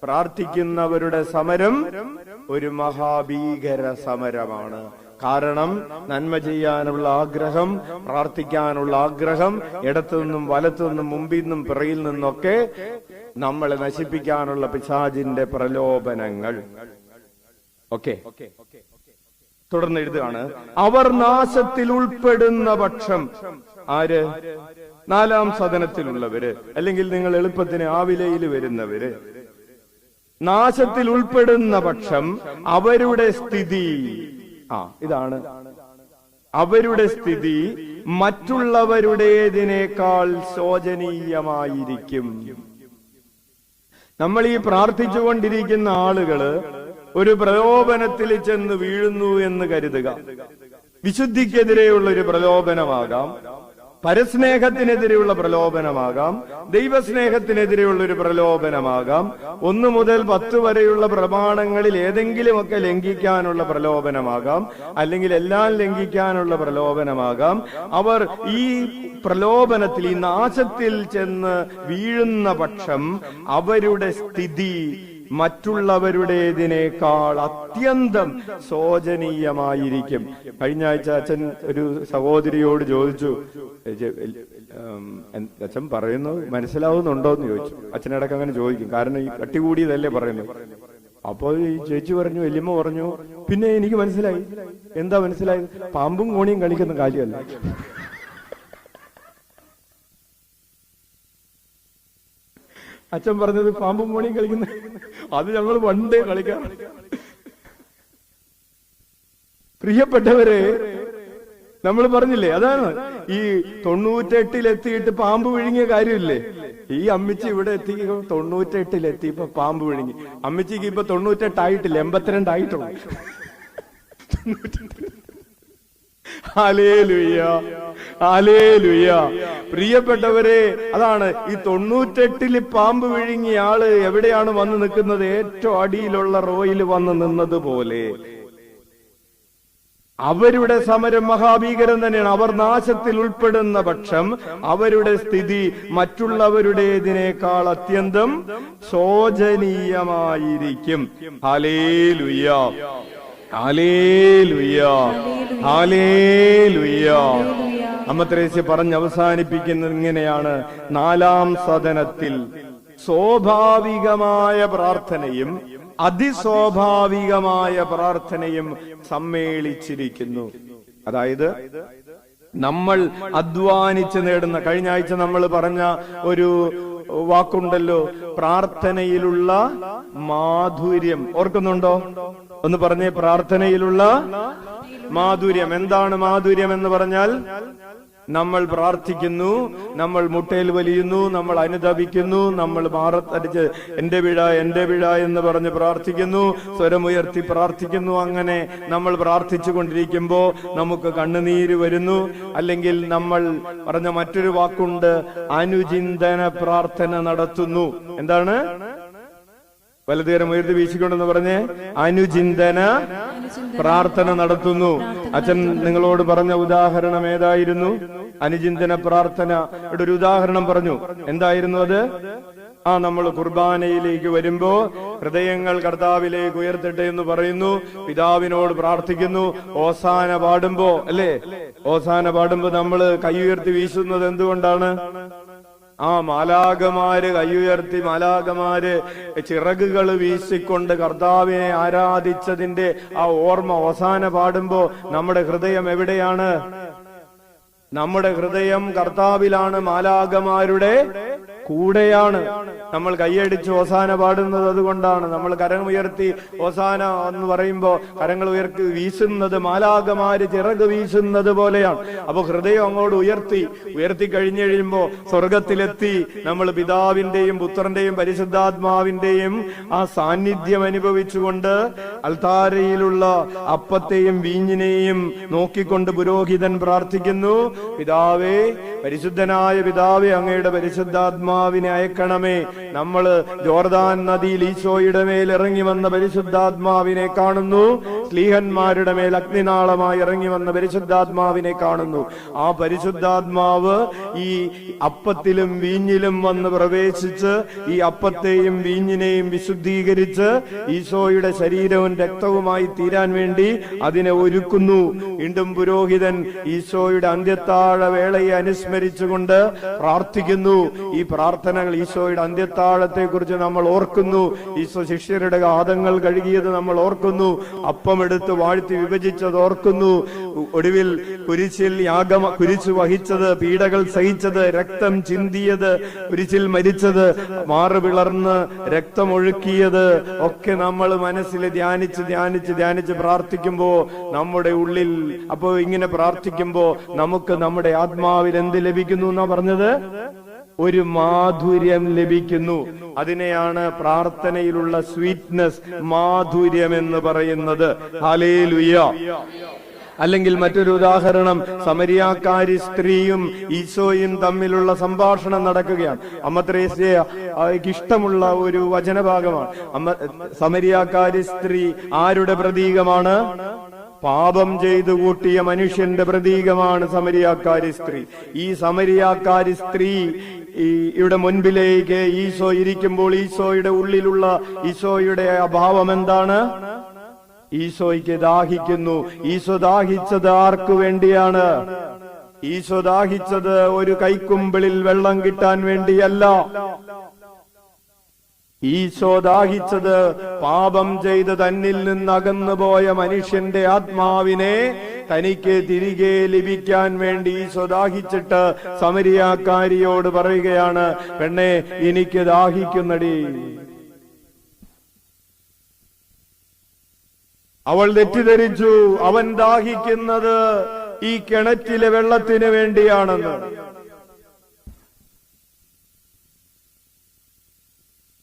പ്രാർത്ഥിക്കുന്നവരുടെ സമരം ഒരു മഹാഭീകര സമരമാണ്. കാരണം നന്മ ചെയ്യാനുള്ള ആഗ്രഹം, പ്രാർത്ഥിക്കാനുള്ള ആഗ്രഹം, ഇടത്തുനിന്നും വലത്തുനിന്നും മുമ്പിൽ നിന്നും പിറയിൽ നിന്നൊക്കെ നമ്മളെ നശിപ്പിക്കാനുള്ള പിശാചിന്റെ പ്രലോഭനങ്ങൾ. ഓക്കെ, തുടർന്ന് എഴുതുകയാണ്, അവർ നാശത്തിൽ ഉൾപ്പെടുന്ന പക്ഷം. ആര്? നാലാം സദനത്തിലുള്ളവര്, അല്ലെങ്കിൽ നിങ്ങൾ എളുപ്പത്തിന് ആവിലയിൽ വരുന്നവര്. നാശത്തിൽ ഉൾപ്പെടുന്ന പക്ഷം അവരുടെ സ്ഥിതി, ഇതാണ് അവരുടെ സ്ഥിതി മറ്റുള്ളവരുടേതിനേക്കാൾ ശോചനീയമായിരിക്കും. നമ്മൾ ഈ പ്രാർത്ഥിച്ചുകൊണ്ടിരിക്കുന്ന ആളുകള് ഒരു പ്രലോഭനത്തിൽ ചെന്ന് വീഴുന്നു എന്ന് കരുതുക. വിശുദ്ധിക്കെതിരെയുള്ള ഒരു പ്രലോഭനമാകാം, പരസ്നേഹത്തിനെതിരെയുള്ള പ്രലോഭനമാകാം, ദൈവസ്നേഹത്തിനെതിരെയുള്ള ഒരു പ്രലോഭനമാകാം, 1 മുതൽ 10 വരെയുള്ള പ്രമാണങ്ങളിൽ ഏതെങ്കിലുമൊക്കെ ലംഘിക്കാനുള്ള പ്രലോഭനമാകാം, അല്ലെങ്കിൽ എല്ലാം ലംഘിക്കാനുള്ള പ്രലോഭനമാകാം. അവർ ഈ പ്രലോഭനത്തിൽ, ഈ നാശത്തിൽ ചെന്ന് വീഴുന്ന പക്ഷം അവരുടെ സ്ഥിതി മറ്റുള്ളവരുടേതിനേക്കാൾ അത്യന്തം ശോചനീയമായിരിക്കും. കഴിഞ്ഞ ആഴ്ച അച്ഛൻ ഒരു സഹോദരിയോട് ചോദിച്ചു, അച്ഛൻ പറയുന്നത് മനസ്സിലാവുന്നുണ്ടോന്ന് ചോദിച്ചു. അച്ഛനടക്കം അങ്ങനെ ചോദിക്കും, കാരണം ഈ കട്ടി കൂടിയതല്ലേ പറയുന്നത്. അപ്പോൾ ഈ ചേച്ചി പറഞ്ഞു, വല്യമ്മ പറഞ്ഞു, പിന്നെ എനിക്ക് മനസ്സിലായി. എന്താ മനസ്സിലായത്? പാമ്പും കോണിയും കളിക്കുന്ന കാര്യമല്ല. അച്ഛൻ പറഞ്ഞത് പാമ്പും കോണിയും കളിക്കുന്ന, അത് ഞങ്ങൾ പണ്ടേ കളിക്കാം. പ്രിയപ്പെട്ടവരെ, നമ്മൾ പറഞ്ഞില്ലേ, അതാണ് ഈ 98 പാമ്പ് വിഴുങ്ങിയ കാര്യമില്ലേ. ഈ അമ്മിച്ചി ഇവിടെ എത്തി 98 ഇപ്പൊ പാമ്പ് വിഴുങ്ങി. അമ്മിച്ചിക്ക് ഇപ്പൊ 98 ആയിട്ടില്ല, 82 ആയിട്ടുള്ളൂ. Hallelujah, hallelujah. പ്രിയപ്പെട്ടവരെ, അതാണ് ഈ 98 പാമ്പ് വിഴുങ്ങിയ ആള് എവിടെയാണ് വന്ന് നിൽക്കുന്നത്? ഏറ്റവും അടിയിലുള്ള റോയിൽ വന്ന് നിന്നതുപോലെ. അവരുടെ സമരം മഹാഭീകരം തന്നെയാണ്. അവർ നാശത്തിൽ ഉൾപ്പെടുന്ന പക്ഷം അവരുടെ സ്ഥിതി മറ്റുള്ളവരുടേതിനേക്കാൾ അത്യന്തം ശോചനീയമായിരിക്കും. Hallelujah, hallelujah, hallelujah. അമ്മ ത്രേസ്യ പറഞ്ഞ് അവസാനിപ്പിക്കുന്നത് ഇങ്ങനെയാണ്: നാലാം സദനത്തിൽ സ്വാഭാവികമായ പ്രാർത്ഥനയും അതിസ്വാഭാവികമായ പ്രാർത്ഥനയും സമ്മേളിച്ചിരിക്കുന്നു. അതായത് നമ്മൾ അധ്വാനിച്ച് നേടുന്ന, കഴിഞ്ഞ ആഴ്ച നമ്മൾ പറഞ്ഞ ഒരു വാക്കുണ്ടല്ലോ, പ്രാർത്ഥനയിലുള്ള മാധുര്യം. ഓർക്കുന്നുണ്ടോ? ഒന്ന് പറഞ്ഞേ, പ്രാർത്ഥനയിലുള്ള മാധുര്യം. എന്താണ് മാധുര്യം എന്ന് പറഞ്ഞാൽ? നമ്മൾ പ്രാർത്ഥിക്കുന്നു, നമ്മൾ മുട്ടയിൽ വലിയുന്നു, നമ്മൾ അനുതപിക്കുന്നു, നമ്മൾ മാറത്തടിച്ച് എന്റെ പിഴ എന്റെ പിഴ എന്ന് പറഞ്ഞ് പ്രാർത്ഥിക്കുന്നു, സ്വരമുയർത്തി പ്രാർത്ഥിക്കുന്നു. അങ്ങനെ നമ്മൾ പ്രാർത്ഥിച്ചു കൊണ്ടിരിക്കുമ്പോ നമുക്ക് കണ്ണുനീര് വരുന്നു. അല്ലെങ്കിൽ നമ്മൾ പറഞ്ഞ മറ്റൊരു വാക്കുണ്ട്, അനുചിന്തന പ്രാർത്ഥന നടത്തുന്നു. എന്താണ്? വലതുകരം ഉയർത്തി വീശിക്കൊണ്ടെന്ന് പറഞ്ഞ് അനുചിന്തന പ്രാർത്ഥന നടത്തുന്നു. അച്ഛൻ നിങ്ങളോട് പറഞ്ഞ ഉദാഹരണം ഏതായിരുന്നു? അനുചിന്തന പ്രാർത്ഥനയുടെ ഒരു ഉദാഹരണം പറഞ്ഞു. എന്തായിരുന്നു അത്? നമ്മൾ കുർബാനയിലേക്ക് വരുമ്പോ ഹൃദയങ്ങൾ കർത്താവിലേക്ക് ഉയർത്തട്ടെ എന്ന് പറയുന്നു, പിതാവിനോട് പ്രാർത്ഥിക്കുന്നു. ഓസാന പാടുമ്പോ, അല്ലേ, ഓസാന പാടുമ്പോ നമ്മൾ കൈ ഉയർത്തി വീശുന്നത് എന്തുകൊണ്ടാണ്? മാലാഖമാര് കൈയുയർത്തി, മാലാഖമാര് ചിറകുകൾ വീശിക്കൊണ്ട് കർത്താവിനെ ആരാധിച്ചതിന്റെ ആ ഓർമ്മ ഓസാന പാടുമ്പോ നമ്മുടെ ഹൃദയം എവിടെയാണ്? നമ്മുടെ ഹൃദയം കർത്താവിലാണ്, മാലാഖമാരുടെ കൂടെയാണ്. നമ്മൾ കൈയടിച്ച് ഓസാന പാടുന്നത് അതുകൊണ്ടാണ്. നമ്മൾ കരമുയർത്തി ഓസാന എന്ന് പറയുമ്പോ കരങ്ങൾ ഉയർത്തി വീശുന്നത് മാലാഖമാര് ചിറക് വീശുന്നത് പോലെയാണ്. അപ്പൊ ഹൃദയം അങ്ങോട്ട് ഉയർത്തി കഴിഞ്ഞു കഴിയുമ്പോ സ്വർഗത്തിലെത്തി നമ്മൾ പിതാവിന്റെയും പുത്രന്റെയും പരിശുദ്ധാത്മാവിന്റെയും ആ സാന്നിധ്യം അനുഭവിച്ചുകൊണ്ട് അൽത്താരയിലുള്ള അപ്പത്തെയും വീഞ്ഞിനെയും നോക്കിക്കൊണ്ട് പുരോഹിതൻ പ്രാർത്ഥിക്കുന്നു, പിതാവേ, പരിശുദ്ധനായ പിതാവേ, അങ്ങയുടെ പരിശുദ്ധാത്മാവിനെ അയക്കണമേ. നമ്മള് ജോർദാൻ നദിയിൽ ഈശോയുടെ മേൽ ഇറങ്ങി വന്ന പരിശുദ്ധാത്മാവിനെ കാണുന്നു, സ്ലീഹന്മാരുടെ മേൽ അഗ്നിനാളമായി ഇറങ്ങി വന്ന പരിശുദ്ധാത്മാവിനെ കാണുന്നു. ആ പരിശുദ്ധാത്മാവ് ഈ അപ്പത്തിലും വീഞ്ഞിലും വന്ന് പ്രവേശിച്ച് ഈ അപ്പത്തെയും വീഞ്ഞിനെയും വിശുദ്ധീകരിച്ച് ഈശോയുടെ ശരീരവും രക്തവുമായി തീരാൻ വേണ്ടി അതിനെ ഒരുക്കുന്നു. വീണ്ടും പുരോഹിതൻ ഈശോയുടെ അന്ത്യത്താഴ വേളയെ അനുസ്മരിച്ചുകൊണ്ട് പ്രാർത്ഥിക്കുന്നു. ഈ പ്രാർത്ഥനകൾ, ഈശോയുടെ അന്ത്യത്താഴത്തെ കുറിച്ച് നമ്മൾ ഓർക്കുന്നു. ഈശോ ശിഷ്യരുടെ പാദങ്ങൾ കഴുകിയത് നമ്മൾ ഓർക്കുന്നു. അപ്പമെടുത്ത് വാഴ്ത്തി വിഭജിച്ചത് ഓർക്കുന്നു. ഒടുവിൽ കുരിശിൽ കുരിശ് വഹിച്ചത്, പീഡകൾ സഹിച്ചത്, രക്തം ചിന്തിയത്, കുരിശിൽ മരിച്ചത്, മാറ് പിളർന്ന് രക്തമൊഴുക്കിയത് ഒക്കെ നമ്മൾ മനസ്സിൽ ധ്യാനിച്ച് പ്രാർത്ഥിക്കുമ്പോ നമ്മുടെ ഉള്ളിൽ, അപ്പോ ഇങ്ങനെ പ്രാർത്ഥിക്കുമ്പോ നമുക്ക് നമ്മുടെ ആത്മാവിൽ എന്ത് ലഭിക്കുന്നു എന്നാ പറഞ്ഞത്? ഒരു മാധുര്യം ലഭിക്കുന്നു. അതിനെയാണ് പ്രാർത്ഥനയിലുള്ള സ്വീറ്റ്നെസ്, മാധുര്യം എന്ന് പറയുന്നത്. ഹല്ലേലൂയ. അല്ലെങ്കിൽ മറ്റൊരു ഉദാഹരണം, സമരിയാക്കാരി സ്ത്രീയും ഈശോയും തമ്മിലുള്ള സംഭാഷണം നടക്കുകയാണ്. അമ്മ ത്രേസ്യയ്ക്ക് ഇഷ്ടമുള്ള ഒരു വചനഭാഗമാണ്. സമരിയാക്കാരി സ്ത്രീ ആരുടെ പ്രതീകമാണ്? പാപം ചെയ്തു കൂട്ടിയ മനുഷ്യന്റെ പ്രതീകമാണ് സമരിയാക്കാരി സ്ത്രീ. ഈ സമരിയാക്കാരി സ്ത്രീ ഇവിടെ മുൻപിലേക്ക് ഈശോ ഇരിക്കുമ്പോൾ ഈശോയുടെ ഉള്ളിലുള്ള ഈശോയുടെ അഭാവം എന്താണ്? ഈശോയ്ക്ക് ദാഹിക്കുന്നു. ഈശോ ദാഹിച്ചത് ആർക്കു വേണ്ടിയാണ്? ഈശോ ദാഹിച്ചത് ഒരു കൈക്കുമ്പിളിൽ വെള്ളം കിട്ടാൻ വേണ്ടിയല്ല. ഈശോ ദാഹിച്ചത് പാപം ചെയ്ത് തന്നിൽ നിന്ന് അകന്നുപോയ മനുഷ്യന്റെ ആത്മാവിനെ തനിക്ക് തിരികെ ലഭിക്കാൻ വേണ്ടി ഈശോ ദാഹിച്ചിട്ട് സമരിയാക്കാരിയോട് പറയുകയാണ്, പെണ്ണെ, എനിക്ക് ദാഹിക്കുന്നടി. അവൾ തെറ്റിദ്ധരിച്ചു, അവൻ ദാഹിക്കുന്നത് ഈ കിണറ്റിലെ വെള്ളത്തിന് വേണ്ടിയാണെന്ന്.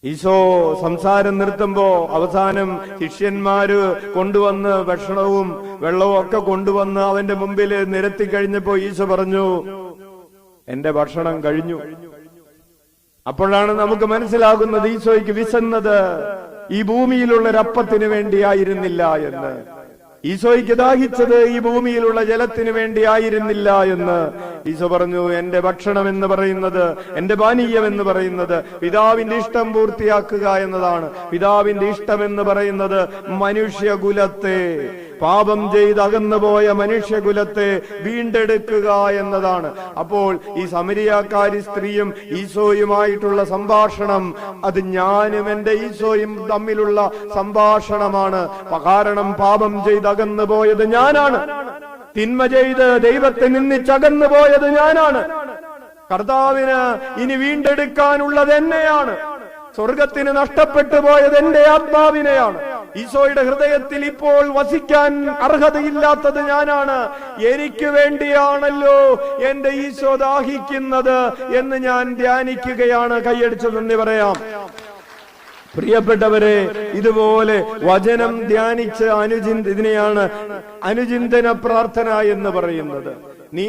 ഈശോ സംസാരം നിർത്തുമ്പോ അവസാനം ശിഷ്യന്മാര് കൊണ്ടുവന്ന് ഭക്ഷണവും വെള്ളവും ഒക്കെ കൊണ്ടുവന്ന് അവന്റെ മുമ്പിൽ നിരത്തി കഴിഞ്ഞപ്പോ ഈശോ പറഞ്ഞു, എന്റെ ഭക്ഷണം കഴിഞ്ഞു. അപ്പോഴാണ് നമുക്ക് മനസ്സിലാകുന്നത് ഈശോയ്ക്ക് വിശന്നത് ഈ ഭൂമിയിലുള്ള ഒരപ്പത്തിന് വേണ്ടിയായിരുന്നില്ല എന്ന്. ഈശോയ്ക്ക് ദാഹിച്ചത് ഈ ഭൂമിയിലുള്ള ജലത്തിന് വേണ്ടി ആയിരുന്നില്ല എന്ന്. ഈശോ പറഞ്ഞു, എന്റെ ഭക്ഷണം എന്ന് പറയുന്നത്, എന്റെ പാനീയം എന്ന് പറയുന്നത് പിതാവിന്റെ ഇഷ്ടം പൂർത്തിയാക്കുക എന്നതാണ്. പിതാവിന്റെ ഇഷ്ടം എന്ന് പറയുന്നത് മനുഷ്യകുലത്തെ, പാപം ചെയ്ത് അകന്നുപോയ മനുഷ്യകുലത്തെ വീണ്ടെടുക്കുക എന്നതാണ്. അപ്പോൾ ഈ സമരിയാക്കാരി സ്ത്രീയും ഈശോയുമായിട്ടുള്ള സംഭാഷണം, അത് ഞാനും എന്റെ ഈശോയും തമ്മിലുള്ള സംഭാഷണമാണ്. കാരണം പാപം ചെയ്ത് അകന്നു പോയത് ഞാനാണ്, തിന്മ ചെയ്ത് ദൈവത്തെ നിന്നിച്ചകന്നു പോയത് ഞാനാണ്. കർത്താവിന് ഇനി വീണ്ടെടുക്കാനുള്ളത് എന്നെയാണ്. സ്വർഗത്തിന് നഷ്ടപ്പെട്ടു പോയത് എന്റെ ആത്മാവിനെയാണ്. ഈശോയുടെ ഹൃദയത്തിൽ ഇപ്പോൾ വസിക്കാൻ അർഹതയില്ലാത്തത് ഞാനാണ്. എനിക്ക് വേണ്ടിയാണല്ലോ എന്റെ ഈശോ ദാഹിക്കുന്നത് എന്ന് ഞാൻ ധ്യാനിക്കുകയാണ്. കൈയടിച്ചു നന്ദി പറയാം. പ്രിയപ്പെട്ടവരെ, ഇതുപോലെ വചനം ധ്യാനിച്ച് ഇതിനെയാണ് അനുചിന്തന പ്രാർത്ഥന എന്ന് പറയുന്നത്. നീ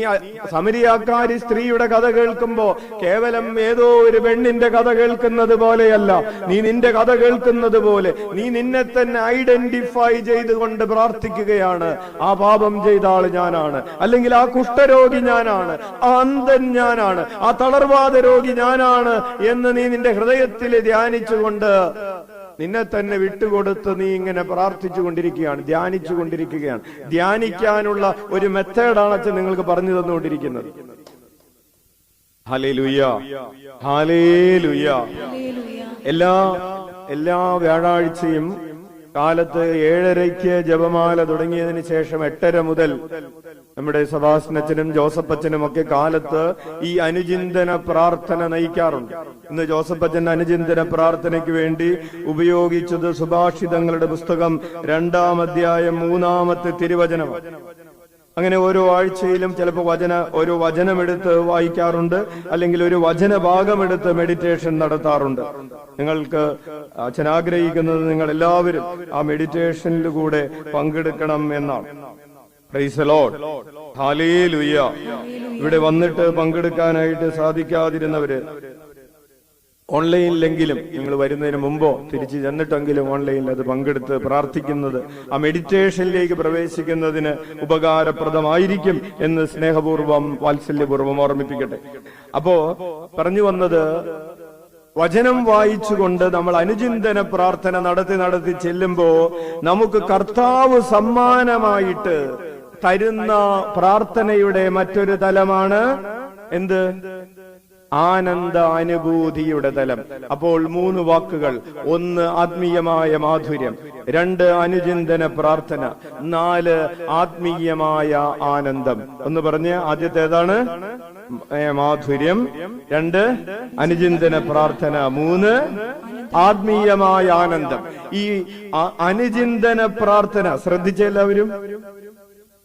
സമരിയാക്കാരി സ്ത്രീയുടെ കഥ കേൾക്കുമ്പോ കേവലം ഏതോ ഒരു പെണ്ണിന്റെ കഥ കേൾക്കുന്നത് പോലെയല്ല, നീ നിന്റെ കഥ കേൾക്കുന്നത് പോലെ നീ നിന്നെ തന്നെ ഐഡന്റിഫൈ ചെയ്തുകൊണ്ട് പ്രാർത്ഥിക്കുകയാണ്. ആ പാപം ചെയ്ത ആള് ഞാനാണ്, അല്ലെങ്കിൽ ആ കുഷ്ഠരോഗി ഞാനാണ്, ആ അന്ധൻ ഞാനാണ്, ആ തളർവാദ രോഗി ഞാനാണ് എന്ന് നീ നിന്റെ ഹൃദയത്തിൽ ധ്യാനിച്ചുകൊണ്ട് നിന്നെ തന്നെ വിട്ടുകൊടുത്ത് നീ ഇങ്ങനെ പ്രാർത്ഥിച്ചു കൊണ്ടിരിക്കുകയാണ്, ധ്യാനിച്ചു കൊണ്ടിരിക്കുകയാണ്. ധ്യാനിക്കാനുള്ള ഒരു മെത്തേഡാണ് അച്ഛൻ നിങ്ങൾക്ക് പറഞ്ഞു തന്നുകൊണ്ടിരിക്കുന്നത്. Hallelujah, hallelujah. എല്ലാ വ്യാഴാഴ്ചയും കാലത്ത് 7:30 ജപമാല തുടങ്ങിയതിന് ശേഷം 8:30 മുതൽ നമ്മുടെ സെബാസ്റ്റ്യനച്ഛനും ജോസഫച്ചനും ഒക്കെ കാലത്ത് ഈ അനുചിന്തന പ്രാർത്ഥന നയിക്കാറുണ്ട്. ഇന്ന് ജോസഫച്ചൻ അനുചിന്തന പ്രാർത്ഥനയ്ക്ക് വേണ്ടി ഉപയോഗിച്ചത് സുഭാഷിതങ്ങളുടെ പുസ്തകം 2-ാം അധ്യായം 3-ാമത്തെ തിരുവചനമാണ്. അങ്ങനെ ഓരോ ആഴ്ചയിലും ചിലപ്പോൾ ഓരോ വചനമെടുത്ത് വായിക്കാറുണ്ട്, അല്ലെങ്കിൽ ഒരു വചനഭാഗമെടുത്ത് മെഡിറ്റേഷൻ നടത്താറുണ്ട്. നിങ്ങൾക്ക് അച്ഛൻ ആഗ്രഹിക്കുന്നത് നിങ്ങൾ എല്ലാവരും ആ മെഡിറ്റേഷനിൽ കൂടെ പങ്കെടുക്കണം എന്നാണ്. Praise the Lord, hallelujah. ഇവിടെ വന്നിട്ട് പങ്കെടുക്കാനായിട്ട് സാധിക്കാതിരുന്നവര് ഓൺലൈനിലെങ്കിലും നിങ്ങൾ വരുന്നതിന് മുമ്പോ തിരിച്ചു ചെന്നിട്ടെങ്കിലും ഓൺലൈനിൽ അത് പങ്കെടുത്ത് പ്രാർത്ഥിക്കുന്നത് ആ മെഡിറ്റേഷനിലേക്ക് പ്രവേശിക്കുന്നതിന് ഉപകാരപ്രദമായിരിക്കും എന്ന് സ്നേഹപൂർവം വാത്സല്യപൂർവം ഓർമ്മിപ്പിക്കട്ടെ. അപ്പോ പറഞ്ഞു വന്നത്, വചനം വായിച്ചുകൊണ്ട് നമ്മൾ അനുചിന്തന പ്രാർത്ഥന നടത്തി ചെല്ലുമ്പോ നമുക്ക് കർത്താവ് സമ്മാനമായിട്ട് തരുന്ന പ്രാർത്ഥനയുടെ മറ്റൊരു തലമാണ് എന്ത്? ആനന്ദ അനുഭൂതിയുടെ തലം. അപ്പോൾ 3 വാക്കുകൾ: 1 ആത്മീയമായ മാധുര്യം, 2 അനുചിന്തന പ്രാർത്ഥന, 4 ആത്മീയമായ ആനന്ദം. ഒന്ന് പറഞ്ഞ്, ആദ്യത്തേതാണ് മാധുര്യം, 2 അനുചിന്തന പ്രാർത്ഥന, 3 ആത്മീയമായ ആനന്ദം. ഈ അനുചിന്തന പ്രാർത്ഥന ശ്രദ്ധിച്ച എല്ലാവരും?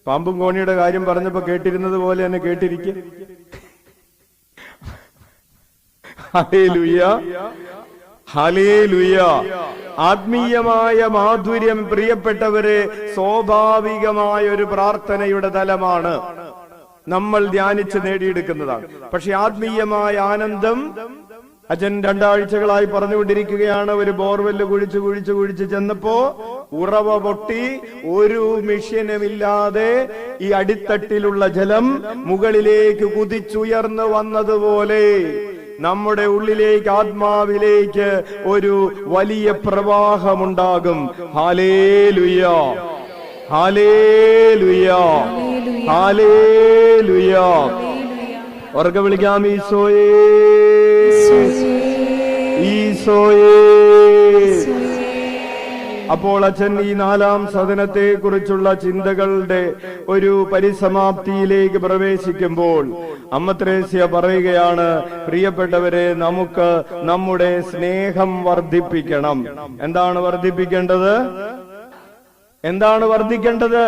പാമ്പും കോണിയുടെ കാര്യം പറഞ്ഞപ്പോ കേട്ടിരുന്നത് പോലെ തന്നെ കേട്ടിരിക്കുക. Hallelujah, hallelujah. ആത്മീയമായ മാധുര്യം പ്രിയപ്പെട്ടവരെ സ്വാഭാവികമായ ഒരു പ്രാർത്ഥനയുടെ തലമാണ്, നമ്മൾ ധ്യാനിച്ച് നേടിയെടുക്കുന്നതാണ്. പക്ഷെ ആത്മീയമായ ആനന്ദം അച്ഛൻ 2 ആഴ്ചകളായി പറഞ്ഞുകൊണ്ടിരിക്കുകയാണ്. ഒരു ബോർവെല്ല് കുഴിച്ച് ചെന്നപ്പോ ഉറവ പൊട്ടി, ഒരു മിഷ്യനുമില്ലാതെ ഈ അടിത്തട്ടിലുള്ള ജലം മുകളിലേക്ക് കുതിച്ചുയർന്നു വന്നതുപോലെ നമ്മുടെ ഉള്ളിലേക്ക്, ആത്മാവിലേക്ക് ഒരു വലിയ പ്രവാഹമുണ്ടാകും. Hallelujah, hallelujah, hallelujah. ഉറക്കെ വിളിക്കാം, ഈശോയേ, ഈശോയേ. അപ്പോൾ അച്ഛൻ ഈ 4-ാം സദനത്തെ കുറിച്ചുള്ള ചിന്തകളുടെ ഒരു പരിസമാപ്തിയിലേക്ക് പ്രവേശിക്കുമ്പോൾ അമ്മ ത്രേസ്യ പറയുകയാണ്, പ്രിയപ്പെട്ടവരെ, നമുക്ക് നമ്മുടെ സ്നേഹം വർദ്ധിപ്പിക്കണം. എന്താണ് വർദ്ധിപ്പിക്കേണ്ടത്? എന്താണ് വർദ്ധിക്കേണ്ടത്?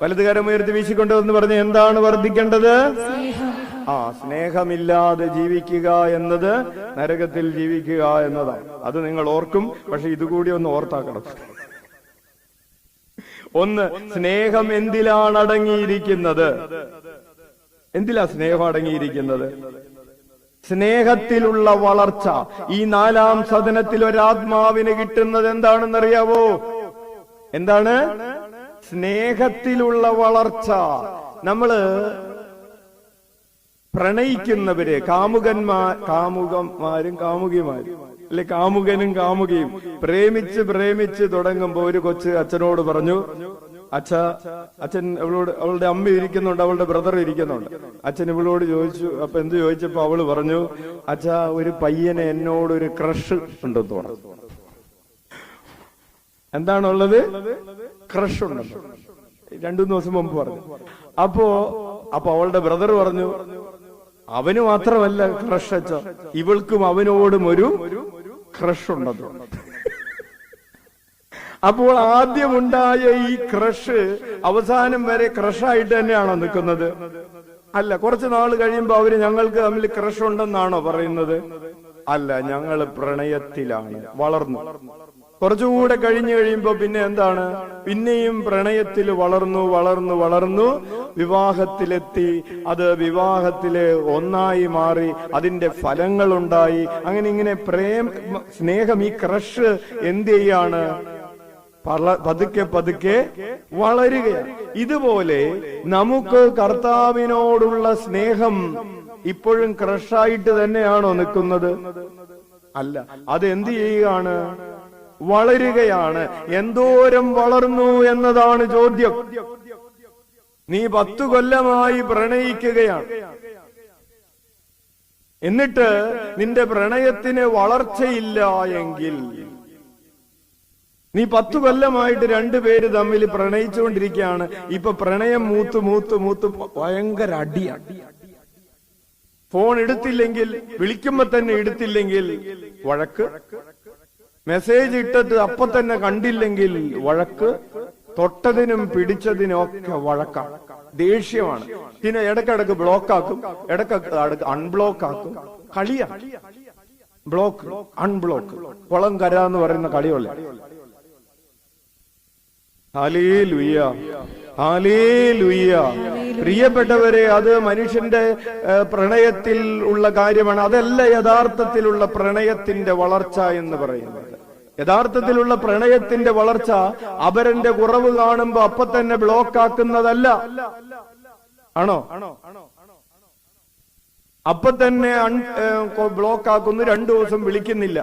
വലതുകരം ഉയർത്തി വീശിക്കൊണ്ടെന്ന് പറഞ്ഞ്, എന്താണ് വർദ്ധിക്കേണ്ടത്? സ്നേഹമില്ലാതെ ജീവിക്കുക എന്നത് നരകത്തിൽ ജീവിക്കുക എന്നതാണ്. അത് നിങ്ങൾ ഓർക്കും. പക്ഷെ ഇതുകൂടി ഒന്ന് ഓർത്താക്കണം. 1, സ്നേഹം എന്തിലാണ് അടങ്ങിയിരിക്കുന്നത്? എന്തിലാ സ്നേഹം അടങ്ങിയിരിക്കുന്നത്? സ്നേഹത്തിലുള്ള വളർച്ച. ഈ 4-ാം സദനത്തിൽ ഒരാത്മാവിന് കിട്ടുന്നത് എന്താണെന്നറിയാവോ? എന്താണ്? സ്നേഹത്തിലുള്ള വളർച്ച. നമ്മള് പ്രണയിക്കുന്നവര്, കാമുകന്മാരും കാമുകിമാരും, അല്ലെ, കാമുകനും കാമുകിയും പ്രേമിച്ച് തുടങ്ങുമ്പോ ഒരു കൊച്ച് അച്ഛനോട് പറഞ്ഞു, അച്ഛൻ അവളുടെ അമ്മ ഇരിക്കുന്നുണ്ട്, അവളുടെ ബ്രദർ ഇരിക്കുന്നുണ്ട്. അച്ഛൻ ഇവളോട് ചോദിച്ചു. അപ്പൊ എന്ത് ചോദിച്ചപ്പോ അവള് പറഞ്ഞു, ഒരു പയ്യനെ എന്നോട് ഒരു ക്രഷ് ഉണ്ടെന്ന് പറഞ്ഞു. എന്താണുള്ളത്? ക്രഷ് ഉണ്ടെന്ന് 2-3 ദിവസം മുമ്പ് പറഞ്ഞു. അപ്പൊ അവളുടെ ബ്രദർ പറഞ്ഞു, അവന് മാത്രമല്ല ക്രഷ് അച്ഛ, ഇവൾക്കും അവനോടും ഒരു ക്രഷ് ഉണ്ടെന്ന്. അപ്പോൾ ആദ്യമുണ്ടായ ഈ ക്രഷ് അവസാനം വരെ ക്രഷായിട്ട് തന്നെയാണോ നിൽക്കുന്നത്? അല്ല. കുറച്ചു നാൾ കഴിയുമ്പോ അവര് ഞങ്ങൾക്ക് തമ്മിൽ ക്രഷ് ഉണ്ടെന്നാണോ പറയുന്നത്? അല്ല, ഞങ്ങൾ പ്രണയത്തിലാണ്, വളർന്നു. കുറച്ചുകൂടെ കഴിയുമ്പോ പിന്നെ എന്താണ്? പിന്നെയും പ്രണയത്തിൽ വളർന്നു വിവാഹത്തിലെത്തി. അത് വിവാഹത്തിലെ ഒന്നായി മാറി, അതിന്റെ ഫലങ്ങളുണ്ടായി. ഇങ്ങനെ സ്നേഹം, ഈ ക്രഷ് എന്ത് ചെയ്യാണ്? പതുക്കെ വളരുകയാണ്. ഇതുപോലെ നമുക്ക് കർത്താവിനോടുള്ള സ്നേഹം ഇപ്പോഴും ക്രഷായിട്ട് തന്നെയാണോ നിൽക്കുന്നത്? അല്ല. അത് എന്ത് ചെയ്യുകയാണ്? വളരുകയാണ്. എന്തോരം വളർന്നു എന്നതാണ് ചോദ്യം. നീ 10 കൊല്ലമായി പ്രണയിക്കുകയാണ്, എന്നിട്ട് നിന്റെ പ്രണയത്തിന് വളർച്ചയില്ല എങ്കിൽ, നീ 10 കൊല്ലമായിട്ട് 2 പേര് തമ്മിൽ പ്രണയിച്ചുകൊണ്ടിരിക്കുകയാണ്, ഇപ്പൊ പ്രണയം മൂത്ത് ഭയങ്കര അടിയാണ്. ഫോൺ എടുത്തില്ലെങ്കിൽ, വിളിക്കുമ്പോ തന്നെ എടുത്തില്ലെങ്കിൽ വഴക്ക്, മെസ്സേജ് ഇട്ടിട്ട് അപ്പൊ തന്നെ കണ്ടില്ലെങ്കിൽ വഴക്ക്, തൊട്ടതിനും പിടിച്ചതിനും ഒക്കെ വഴക്കാണ്, ദേഷ്യമാണ്. പിന്നെ ഇടക്കിടക്ക് ബ്ലോക്കാക്കും, ഇടക്കിടക്ക് അൺബ്ലോക്ക് ആക്കും. കളിയാണ്. ബ്ലോക്ക്, അൺബ്ലോക്ക്, കുളം കര എന്ന് പറയുന്ന കളിയല്ലേ. Hallelujah, hallelujah. പ്രിയപ്പെട്ടവരെ, അത് മനുഷ്യന്റെ പ്രണയത്തിൽ ഉള്ള കാര്യമാണ്. അതല്ല യഥാർത്ഥത്തിലുള്ള പ്രണയത്തിന്റെ വളർച്ച എന്ന് പറയുന്നത്. യഥാർത്ഥത്തിലുള്ള പ്രണയത്തിന്റെ വളർച്ച അപരന്റെ കുറവ് കാണുമ്പോ അപ്പൊ തന്നെ ബ്ലോക്ക് ആക്കുന്നതല്ല. ആണോ? അപ്പൊ തന്നെ ബ്ലോക്ക് ആക്കുന്നു, 2 ദിവസം വിളിക്കുന്നില്ല.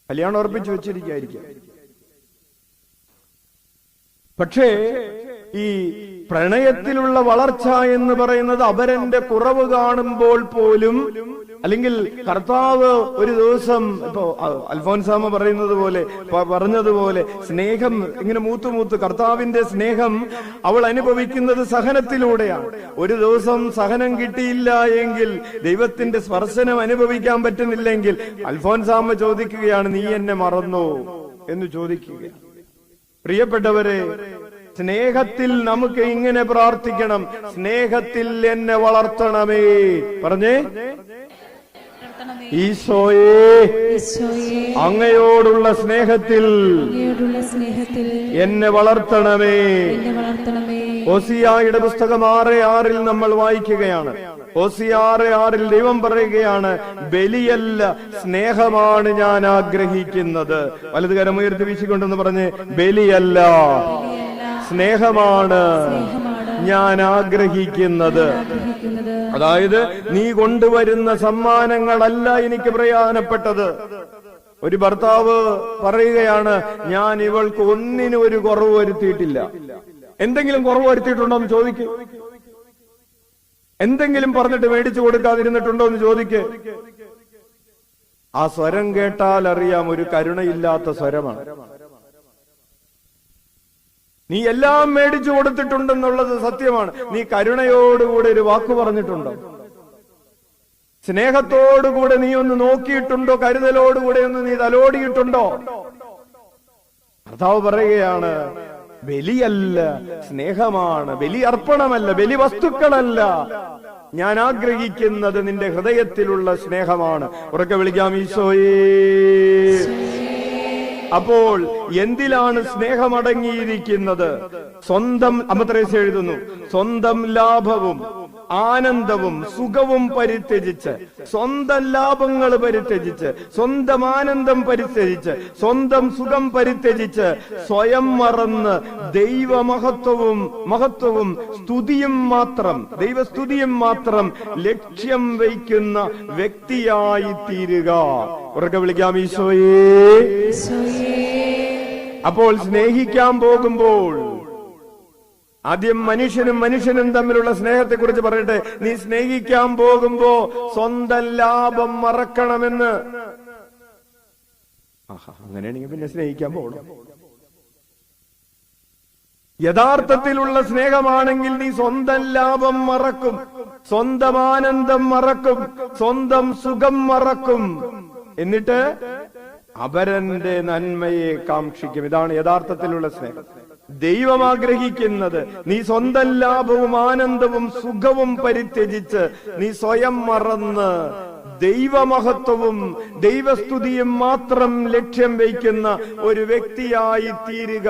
കല്യാണം ഉറപ്പിച്ചു വെച്ചിരിക്കായിരിക്കും. പക്ഷേ ഈ പ്രണയത്തിലുള്ള വളർച്ച എന്ന് പറയുന്നത് അപരന്റെ കുറവ് കാണുമ്പോൾ പോലും, അല്ലെങ്കിൽ കർത്താവ് ഒരു ദിവസം ഇപ്പോ അൽഫോൻസാമ പറഞ്ഞതുപോലെ സ്നേഹം ഇങ്ങനെ മൂത്ത് കർത്താവിന്റെ സ്നേഹം അവൾ അനുഭവിക്കുന്നത് സഹനത്തിലൂടെയാണ്. ഒരു ദിവസം സഹനം കിട്ടിയില്ല എങ്കിൽ, ദൈവത്തിന്റെ സ്പർശനം അനുഭവിക്കാൻ പറ്റുന്നില്ലെങ്കിൽ അൽഫോൻസാമ ചോദിക്കുകയാണ്, നീ എന്നെ മറന്നോ എന്ന് ചോദിക്കുകയാണ്. പ്രിയപ്പെട്ടവരെ, സ്നേഹത്തിൽ നമുക്ക് ഇങ്ങനെ പ്രാർത്ഥിക്കണം, സ്നേഹത്തിൽ എന്നെ വളർത്തണമേ. പറഞ്ഞേ, ഈശോയേ, അങ്ങയോടുള്ള സ്നേഹത്തിൽ എന്നെ വളർത്തണമേ. ഹോസിയായുടെ പുസ്തകം 6:6 നമ്മൾ വായിക്കുകയാണ്. ഹോസിയ 6:6 ദൈവം പറയുകയാണ്, ബലിയല്ല സ്നേഹമാണ് ഞാൻ ആഗ്രഹിക്കുന്നത്. വലത് കരം ഉയർത്തി വീശിക്കൊണ്ടെന്ന് പറഞ്ഞ്, ബലിയല്ല സ്നേഹമാണ് ഞാൻ ആഗ്രഹിക്കുന്നത്. അതായത് നീ കൊണ്ടുവരുന്ന സമ്മാനങ്ങളല്ല എനിക്ക് പ്രയോജനപ്പെട്ടത്. ഒരു ഭർത്താവ് പറയുകയാണ്, ഞാൻ ഇവൾക്ക് ഒന്നിനും ഒരു കുറവ് വരുത്തിയിട്ടില്ല. എന്തെങ്കിലും കുറവ് വരുത്തിയിട്ടുണ്ടോ എന്ന് ചോദിക്ക്. എന്തെങ്കിലും പറഞ്ഞിട്ട് മേടിച്ചു കൊടുക്കാതിരുന്നിട്ടുണ്ടോ എന്ന് ചോദിക്ക്. ആ സ്വരം കേട്ടാൽ അറിയാം, ഒരു കരുണയില്ലാത്ത സ്വരമാണ്. നീ എല്ലാം മേടിച്ചു കൊടുത്തിട്ടുണ്ടെന്നുള്ളത് സത്യമാണ്. നീ കരുണയോടുകൂടെ ഒരു വാക്ക് പറഞ്ഞിട്ടുണ്ടോ? സ്നേഹത്തോടുകൂടെ നീ ഒന്ന് നോക്കിയിട്ടുണ്ടോ? കരുതലോടുകൂടെ ഒന്ന് നീ തലോടിയിട്ടുണ്ടോ? കർത്താവ് പറയുകയാണ്, ബലിയല്ല സ്നേഹമാണ്, ബലി അർപ്പണമല്ല, ബലി വസ്തുക്കളല്ല ഞാൻ ആഗ്രഹിക്കുന്നത്, നിന്റെ ഹൃദയത്തിലുള്ള സ്നേഹമാണ്. ഉറക്കെ വിളിക്കാം, ഈശോയേ. അപ്പോൾ എന്തിലാണ് സ്നേഹമടങ്ങിയിരിക്കുന്നത്? സ്വന്തം അമത്രേസ്യ എഴുതുന്നു, സ്വന്തം ലാഭവും ആനന്ദവും സുഖവും പരിത്യജിച്ച്, സ്വന്തം ലാഭങ്ങൾ പരിത്യജിച്ച്, സ്വന്തം ആനന്ദം പരിത്യജിച്ച്, സ്വന്തം സുഖം പരിത്യജിച്ച്, സ്വയം മറന്ന് മഹത്വവും സ്തുതിയും മാത്രം, ദൈവസ്തുതിയും മാത്രം ലക്ഷ്യം വയ്ക്കുന്ന വ്യക്തിയായി തീരുക. ഉറക്കെ വിളിക്കാം, ഈശോയേ. അപ്പോൾ സ്നേഹിക്കാൻ പോകുമ്പോൾ ആദ്യം മനുഷ്യനും തമ്മിലുള്ള സ്നേഹത്തെ കുറിച്ച് പറയട്ടെ. നീ സ്നേഹിക്കാൻ പോകുമ്പോ സ്വന്തം ലാഭം മറക്കണമെന്ന്. അങ്ങനെയാണെങ്കിൽ പിന്നെ സ്നേഹിക്കാൻ പോകണം. യഥാർത്ഥത്തിലുള്ള സ്നേഹമാണെങ്കിൽ നീ സ്വന്തം ലാഭം മറക്കും, സ്വന്തം ആനന്ദം മറക്കും, സ്വന്തം സുഖം മറക്കും. എന്നിട്ട് അപരന്റെ നന്മയെ കാക്ഷിക്കും. ഇതാണ് യഥാർത്ഥത്തിലുള്ള സ്നേഹം. ദൈവം ആഗ്രഹിക്കുന്നത് നീ സ്വന്തം ലാഭവും ആനന്ദവും സുഖവും പരിത്യജിച്ച്, നീ സ്വയം മറന്ന് ദൈവമഹത്വവും ദൈവസ്തുതിയും മാത്രം ലക്ഷ്യം വയ്ക്കുന്ന ഒരു വ്യക്തിയായി തീരുക.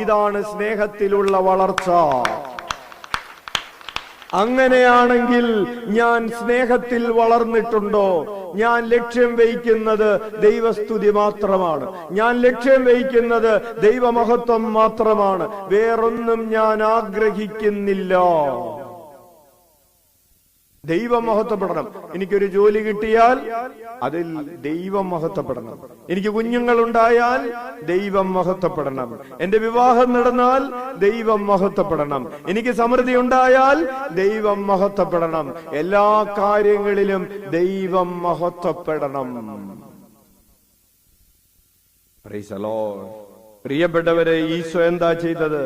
ഇതാണ് സ്നേഹത്തിലുള്ള വളർച്ച. അങ്ങനെയാണെങ്കിൽ ഞാൻ സ്നേഹത്തിൽ വളർന്നിട്ടുണ്ടോ? ഞാൻ ലക്ഷ്യം വയ്ക്കുന്നത് ദൈവസ്തുതി മാത്രമാണ്. ഞാൻ ലക്ഷ്യം വയ്ക്കുന്നത് ദൈവമഹത്വം മാത്രമാണ്. വേറൊന്നും ഞാൻ ആഗ്രഹിക്കുന്നില്ല. ദൈവം മഹത്വപ്പെടണം. എനിക്കൊരു ജോലി കിട്ടിയാൽ അതിൽ ദൈവം മഹത്വപ്പെടണം. എനിക്ക് കുഞ്ഞുങ്ങൾ ഉണ്ടായാൽ ദൈവം മഹത്വപ്പെടണം. എന്റെ വിവാഹം നടന്നാൽ ദൈവം മഹത്വപ്പെടണം. എനിക്ക് സമൃദ്ധി ഉണ്ടായാൽ ദൈവം മഹത്വപ്പെടണം. എല്ലാ കാര്യങ്ങളിലും ദൈവം മഹത്വപ്പെടണം. Praise the Lord. പ്രിയപ്പെട്ടവരെ, ഈശോ എന്താ ചെയ്തത്?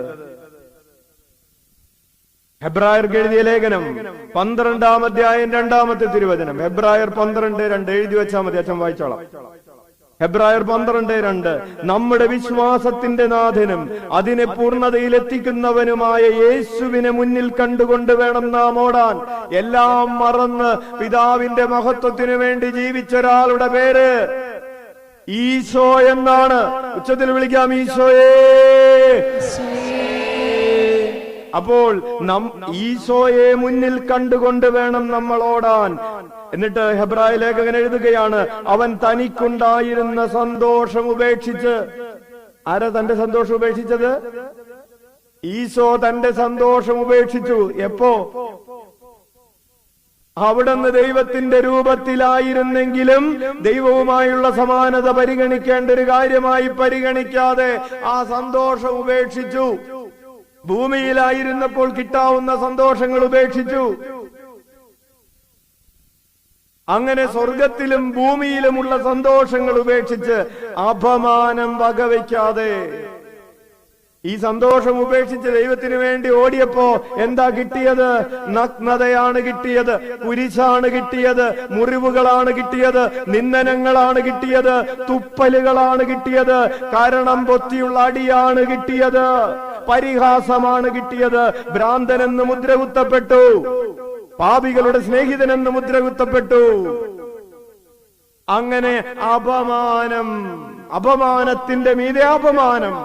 ഹെബ്രായർക്ക് എഴുതിയ ലേഖനം 12-ാം അധ്യായം 2-ാമത്തെ തിരുവചനം. ഹെബ്രായർ 12:2 എഴുതി വെച്ചാൽ മതി, അച്ഛൻ വായിച്ചോളാം. ഹെബ്രായർ 12:2 നമ്മുടെ വിശ്വാസത്തിന്റെ നാഥനും അതിനെ പൂർണ്ണതയിലെത്തിക്കുന്നവനുമായ യേശുവിനെ മുന്നിൽ കണ്ടുകൊണ്ട് വേണം നാം ഓടാൻ. എല്ലാം മറന്ന് പിതാവിന്റെ മഹത്വത്തിനു വേണ്ടി ജീവിച്ച ഒരാളുടെ പേര് ഈശോ എന്നാണ്. ഉച്ചത്തിൽ വിളിക്കാം, ഈശോയേ. അപ്പോൾ ഈശോയെ മുന്നിൽ കണ്ടുകൊണ്ട് വേണം നമ്മൾ ഓടാൻ. എന്നിട്ട് ഹെബ്രായ ലേഖകൻ എഴുതുകയാണ്, അവൻ തനിക്കുണ്ടായിരുന്ന സന്തോഷം ഉപേക്ഷിച്ച്. ആരാ തന്റെ സന്തോഷം ഉപേക്ഷിച്ചത്? ഈശോ തന്റെ സന്തോഷം ഉപേക്ഷിച്ചു. എപ്പോ? അവിടുന്ന് ദൈവത്തിന്റെ രൂപത്തിലായിരുന്നെങ്കിലും ദൈവവുമായുള്ള സമാനത പരിഗണിക്കേണ്ട ഒരു കാര്യമായി പരിഗണിക്കാതെ ആ സന്തോഷം ഉപേക്ഷിച്ചു. ഭൂമിയിലായിരുന്നപ്പോൾ കിട്ടാവുന്ന സന്തോഷങ്ങൾ ഉപേക്ഷിച്ചു. അങ്ങനെ സ്വർഗത്തിലും ഭൂമിയിലുമുള്ള സന്തോഷങ്ങൾ ഉപേക്ഷിച്ച് അപമാനം വകവയ്ക്കാതെ ഈ സന്തോഷം ഉപേക്ഷിച്ച് ദൈവത്തിന് വേണ്ടി ഓടിയപ്പോ എന്താ കിട്ടിയത്? നഗ്നതയാണ് കിട്ടിയത്, കുരിശാണ് കിട്ടിയത്, മുറിവുകളാണ് കിട്ടിയത്, നിന്ദനങ്ങളാണ് കിട്ടിയത്, തുപ്പലുകളാണ് കിട്ടിയത്, കാരണം പൊത്തിയുള്ള അടിയാണ് കിട്ടിയത്, പരിഹാസമാണ് കിട്ടിയത്. ഭ്രാന്തനെന്ന് മുദ്രകുത്തപ്പെട്ടു, പാപികളുടെ സ്നേഹിതനെന്ന് മുദ്രകുത്തപ്പെട്ടു. അങ്ങനെ അപമാനം, അപമാനത്തിന്റെ മീതെ അപമാനം.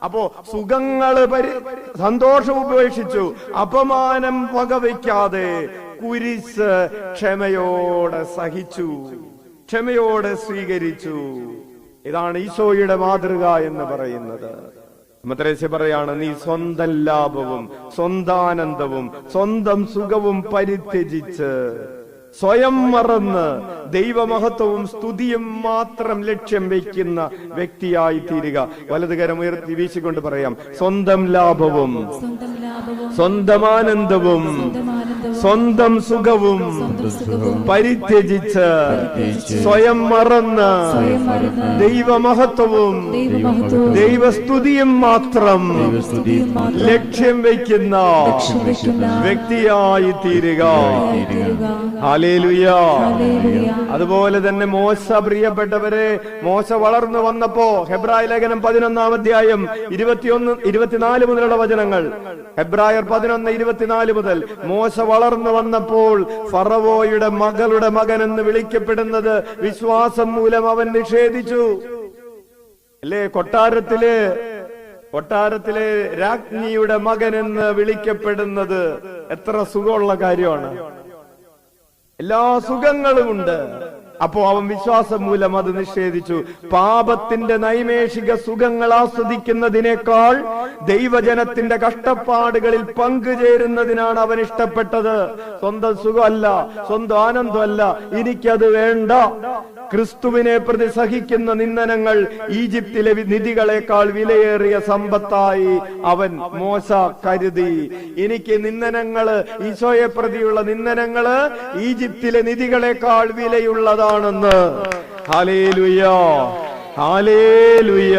അപ്പോ സുഖങ്ങള് സന്തോഷം ഉപേക്ഷിച്ചു, അപമാനം വകവയ്ക്കാതെ കുരിശ് ക്ഷമയോടെ സഹിച്ചു, ക്ഷമയോടെ സ്വീകരിച്ചു. ഇതാണ് ഈശോയുടെ മാതൃക എന്ന് പറയുന്നത്. മദ്രസ പറയാണ്, നീ സ്വന്തം ലാഭവും സ്വന്താനന്ദവും സ്വന്തം സുഖവും പരിത്യജിച്ച് സ്വയം മറന്ന് ദൈവമഹത്വവും സ്തുതിയും മാത്രം ലക്ഷ്യം വയ്ക്കുന്ന വ്യക്തിയായി തീരുക. വലതുകരം ഉയർത്തി വീശിക്കൊണ്ട് പറയാം, സ്വന്തം ലാഭവും സ്വന്തം ആനന്ദവും സ്വന്തം സുഖവും പരിത്യജിച്ച് സ്വയം മറന്ന് ദൈവമഹത്വവും ദൈവസ്തുതിയും മാത്രം ലക്ഷ്യം വയ്ക്കുന്ന വ്യക്തിയായി തീരുക. ഹല്ലേലൂയ. അതുപോലെ തന്നെ മോശ, പ്രിയപ്പെട്ടവരെ, മോശ വളർന്നു വന്നപ്പോ ഹെബ്രായ ലേഖനം 11-ാം അധ്യായം 21-24 മുതലുള്ള വചനങ്ങൾ, ഹെബ്രായർ 11:24 മുതൽ, മോശ വളർന്നു വന്നപ്പോൾ ഫറവോയുടെ മകളുടെ മകൻ എന്ന് വിളിക്കപ്പെടുന്നത് വിശ്വാസം മൂലം അവൻ നിഷേധിച്ചു. അല്ലേ? കൊട്ടാരത്തിലെ രാജ്ഞിയുടെ മകൻ എന്ന് വിളിക്കപ്പെടുന്നത് എത്ര സുഖമുള്ള കാര്യമാണ്. എല്ലാ സുഖങ്ങളുമുണ്ട്. അപ്പോ അവൻ വിശ്വാസം മൂലം അത് നിഷേധിച്ചു. പാപത്തിന്റെ നൈമേഷിക സുഖങ്ങൾ ആസ്വദിക്കുന്നതിനേക്കാൾ ദൈവജനത്തിന്റെ കഷ്ടപ്പാടുകളിൽ പങ്കുചേരുന്നതിനാണ് അവൻ ഇഷ്ടപ്പെട്ടത്. സ്വന്തം സുഖമല്ല, സ്വന്തം ആനന്ദമല്ല, എനിക്കത് വേണ്ട. ക്രിസ്തുവിനെ പ്രതി സഹിക്കുന്ന നിന്ദനങ്ങൾ ഈജിപ്തിലെ നിധികളെക്കാൾ വിലയേറിയ സമ്പത്തായി അവൻ മോശ കരുതി. എനിക്ക് നിന്ദനങ്ങള്, ഈശോയെ പ്രതിയുള്ള നിന്ദനങ്ങള് ഈജിപ്തിലെ നിധികളെക്കാൾ വിലയുള്ളതാണെന്ന്. Hallelujah, hallelujah.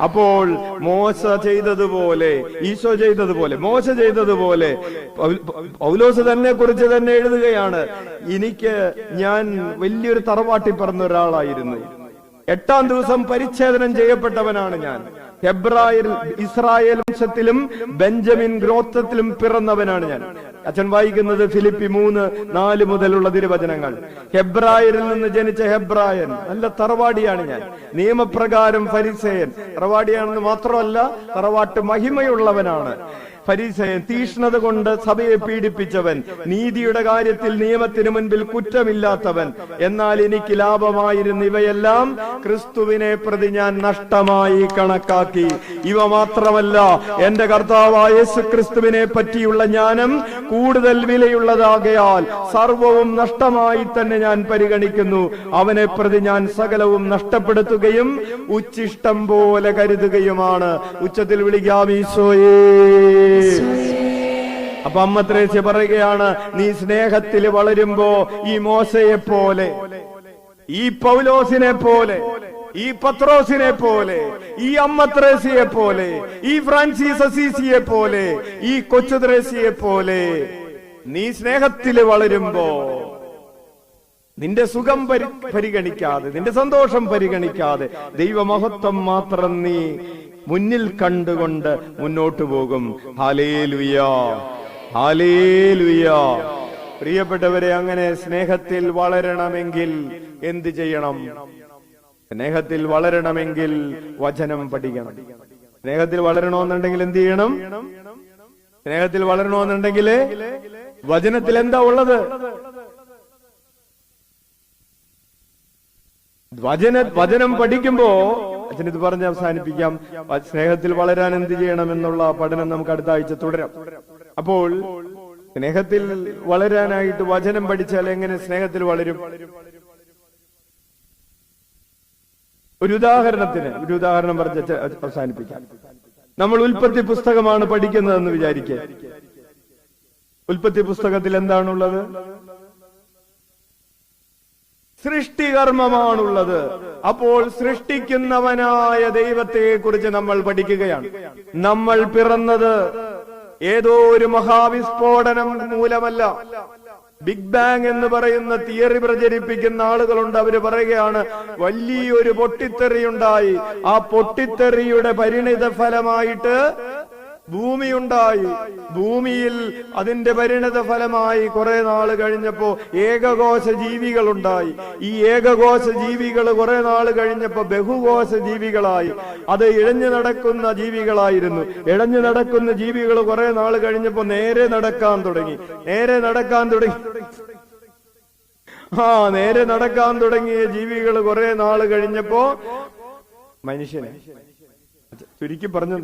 അപ്പോൾ മോശ ചെയ്തതുപോലെ, ഈശോ ചെയ്തതുപോലെ, മോശ ചെയ്തതുപോലെ പൗലോസ് തന്നെ കുറിച്ച് തന്നെ എഴുതുകയാണ്, ഞാൻ വലിയൊരു തറവാട്ടിൽ പറഞ്ഞ ഒരാളായിരുന്നു. 8-ാം ദിവസം പരിച്ഛേദനം ചെയ്യപ്പെട്ടവനാണ് ഞാൻ. ഇസ്രായേൽ വംശത്തിലും ബെഞ്ചമിൻ ഗോത്രത്തിലും പിറന്നവനാണ് ഞാൻ. അച്ഛൻ വായിക്കുന്നത് ഫിലിപ്പി 3:4 മുതലുള്ള തിരുവചനങ്ങൾ. ഹെബ്രായരിൽ നിന്ന് ജനിച്ച ഹെബ്രായൻ, നല്ല തറവാടിയാണ് ഞാൻ. നിയമപ്രകാരം ഫരിസേയൻ. തറവാടിയാണെന്ന് മാത്രമല്ല, തറവാട്ട് മഹിമയുള്ളവനാണ്. ഫരിസേയൻ, തീഷ്ണത കൊണ്ട് സഭയെ പീഡിപ്പിച്ചവൻ, നീതിയുടെ കാര്യത്തിൽ നിയമത്തിന് മുൻപിൽ കുറ്റമില്ലാത്തവൻ. എന്നാൽ എനിക്ക് ലാഭമായിരുന്ന ഇവയെല്ലാം ക്രിസ്തുവിനെ പ്രതി ഞാൻ നഷ്ടമായി കണക്കാക്കി. ഇവ മാത്രമല്ല, എന്റെ കർത്താവായ യേശു ക്രിസ്തുവിനെ പറ്റിയുള്ള ജ്ഞാനം കൂടുതൽ വിലയുള്ളതാകയാൽ സർവവും നഷ്ടമായി തന്നെ ഞാൻ പരിഗണിക്കുന്നു. അവനെ പ്രതി ഞാൻ സകലവും നഷ്ടപ്പെടുത്തുകയും ഉച്ചിഷ്ടം പോലെ കരുതുകയുമാണ്. ഉച്ചത്തിൽ വിളിക്കാം, ഈശോയേ. അപ്പൊ അമ്മ ത്രേസ്യ പറയുകയാണ്, നീ സ്നേഹത്തിൽ വളരുമ്പോ ഈ മോശയെ പോലെ, ഈ പൗലോസിനെ പോലെ, ഈ പത്രോസിനെ പോലെ, ഈ അമ്മ ത്രേസ്യയെ പോലെ, ഈ ഫ്രാൻസിസ് അസീസിയെ പോലെ, ഈ കൊച്ചു ത്രേസ്യയെ പോലെ നീ സ്നേഹത്തിൽ വളരുമ്പോ നിന്റെ സുഖം പരിഗണിക്കാതെ, നിന്റെ സന്തോഷം പരിഗണിക്കാതെ ദൈവമഹത്വം മാത്രം നീ മുന്നിൽ കണ്ടുകൊണ്ട് മുന്നോട്ടു പോകും. Hallelujah, hallelujah. പ്രിയപ്പെട്ടവരെ, അങ്ങനെ സ്നേഹത്തിൽ വളരണമെങ്കിൽ എന്ത് ചെയ്യണം? സ്നേഹത്തിൽ വളരണമെങ്കിൽ വചനം പഠിക്കണം. സ്നേഹത്തിൽ വളരണമെന്നുണ്ടെങ്കിൽ എന്ത് ചെയ്യണം? സ്നേഹത്തിൽ വളരണമെന്നുണ്ടെങ്കിൽ വചനത്തിൽ എന്താ ഉള്ളത്? വചനം പഠിക്കുമ്പോ, അച്ഛനിത് പറഞ്ഞ് അവസാനിപ്പിക്കാം. സ്നേഹത്തിൽ വളരാൻ എന്ത് ചെയ്യണം എന്നുള്ള പഠനം നമുക്ക് അടുത്ത ആഴ്ച തുടരാം. അപ്പോൾ സ്നേഹത്തിൽ വളരാനായിട്ട് വചനം പഠിച്ചാൽ എങ്ങനെ സ്നേഹത്തിൽ വളരും? ഒരു ഉദാഹരണം പറഞ്ഞ് അവസാനിപ്പിക്കാം. നമ്മൾ ഉൽപ്പത്തി പുസ്തകമാണ് പഠിക്കുന്നതെന്ന് വിചാരിക്കുക. ഉൽപ്പത്തി പുസ്തകത്തിൽ എന്താണുള്ളത്? സൃഷ്ടികർമ്മമാണുള്ളത്. അപ്പോൾ സൃഷ്ടിക്കുന്നവനായ ദൈവത്തെ കുറിച്ച് നമ്മൾ പഠിക്കുകയാണ്. നമ്മൾ പിറന്നത് ഏതോ ഒരു മഹാവിസ്ഫോടനം മൂലമല്ല. ബിഗ് ബാങ് എന്ന് പറയുന്ന തിയറി പ്രചരിപ്പിക്കുന്ന ആളുകളുണ്ട്. അവര് പറയുകയാണ് വലിയൊരു പൊട്ടിത്തെറിയുണ്ടായി. ആ പൊട്ടിത്തെറിയുടെ പരിണിത ഫലമായിട്ട് ഭൂമിയുണ്ടായി. ഭൂമിയിൽ അതിന്റെ പരിണിത ഫലമായി കുറെ നാള് കഴിഞ്ഞപ്പോ ഏകകോശ ജീവികളുണ്ടായി. ഈ ഏകകോശ ജീവികൾ കുറെ നാള് കഴിഞ്ഞപ്പോ ബഹുകോശ ജീവികളായി. അത് ഇഴഞ്ഞു നടക്കുന്ന ജീവികളായിരുന്നു. ഇഴഞ്ഞു നടക്കുന്ന ജീവികൾ കുറെ നാള് കഴിഞ്ഞപ്പോ നേരെ നടക്കാൻ തുടങ്ങി. നേരെ നടക്കാൻ തുടങ്ങിയ ജീവികൾ കുറെ നാള് കഴിഞ്ഞപ്പോ മനുഷ്യനെ ചുരുക്കി പറഞ്ഞു.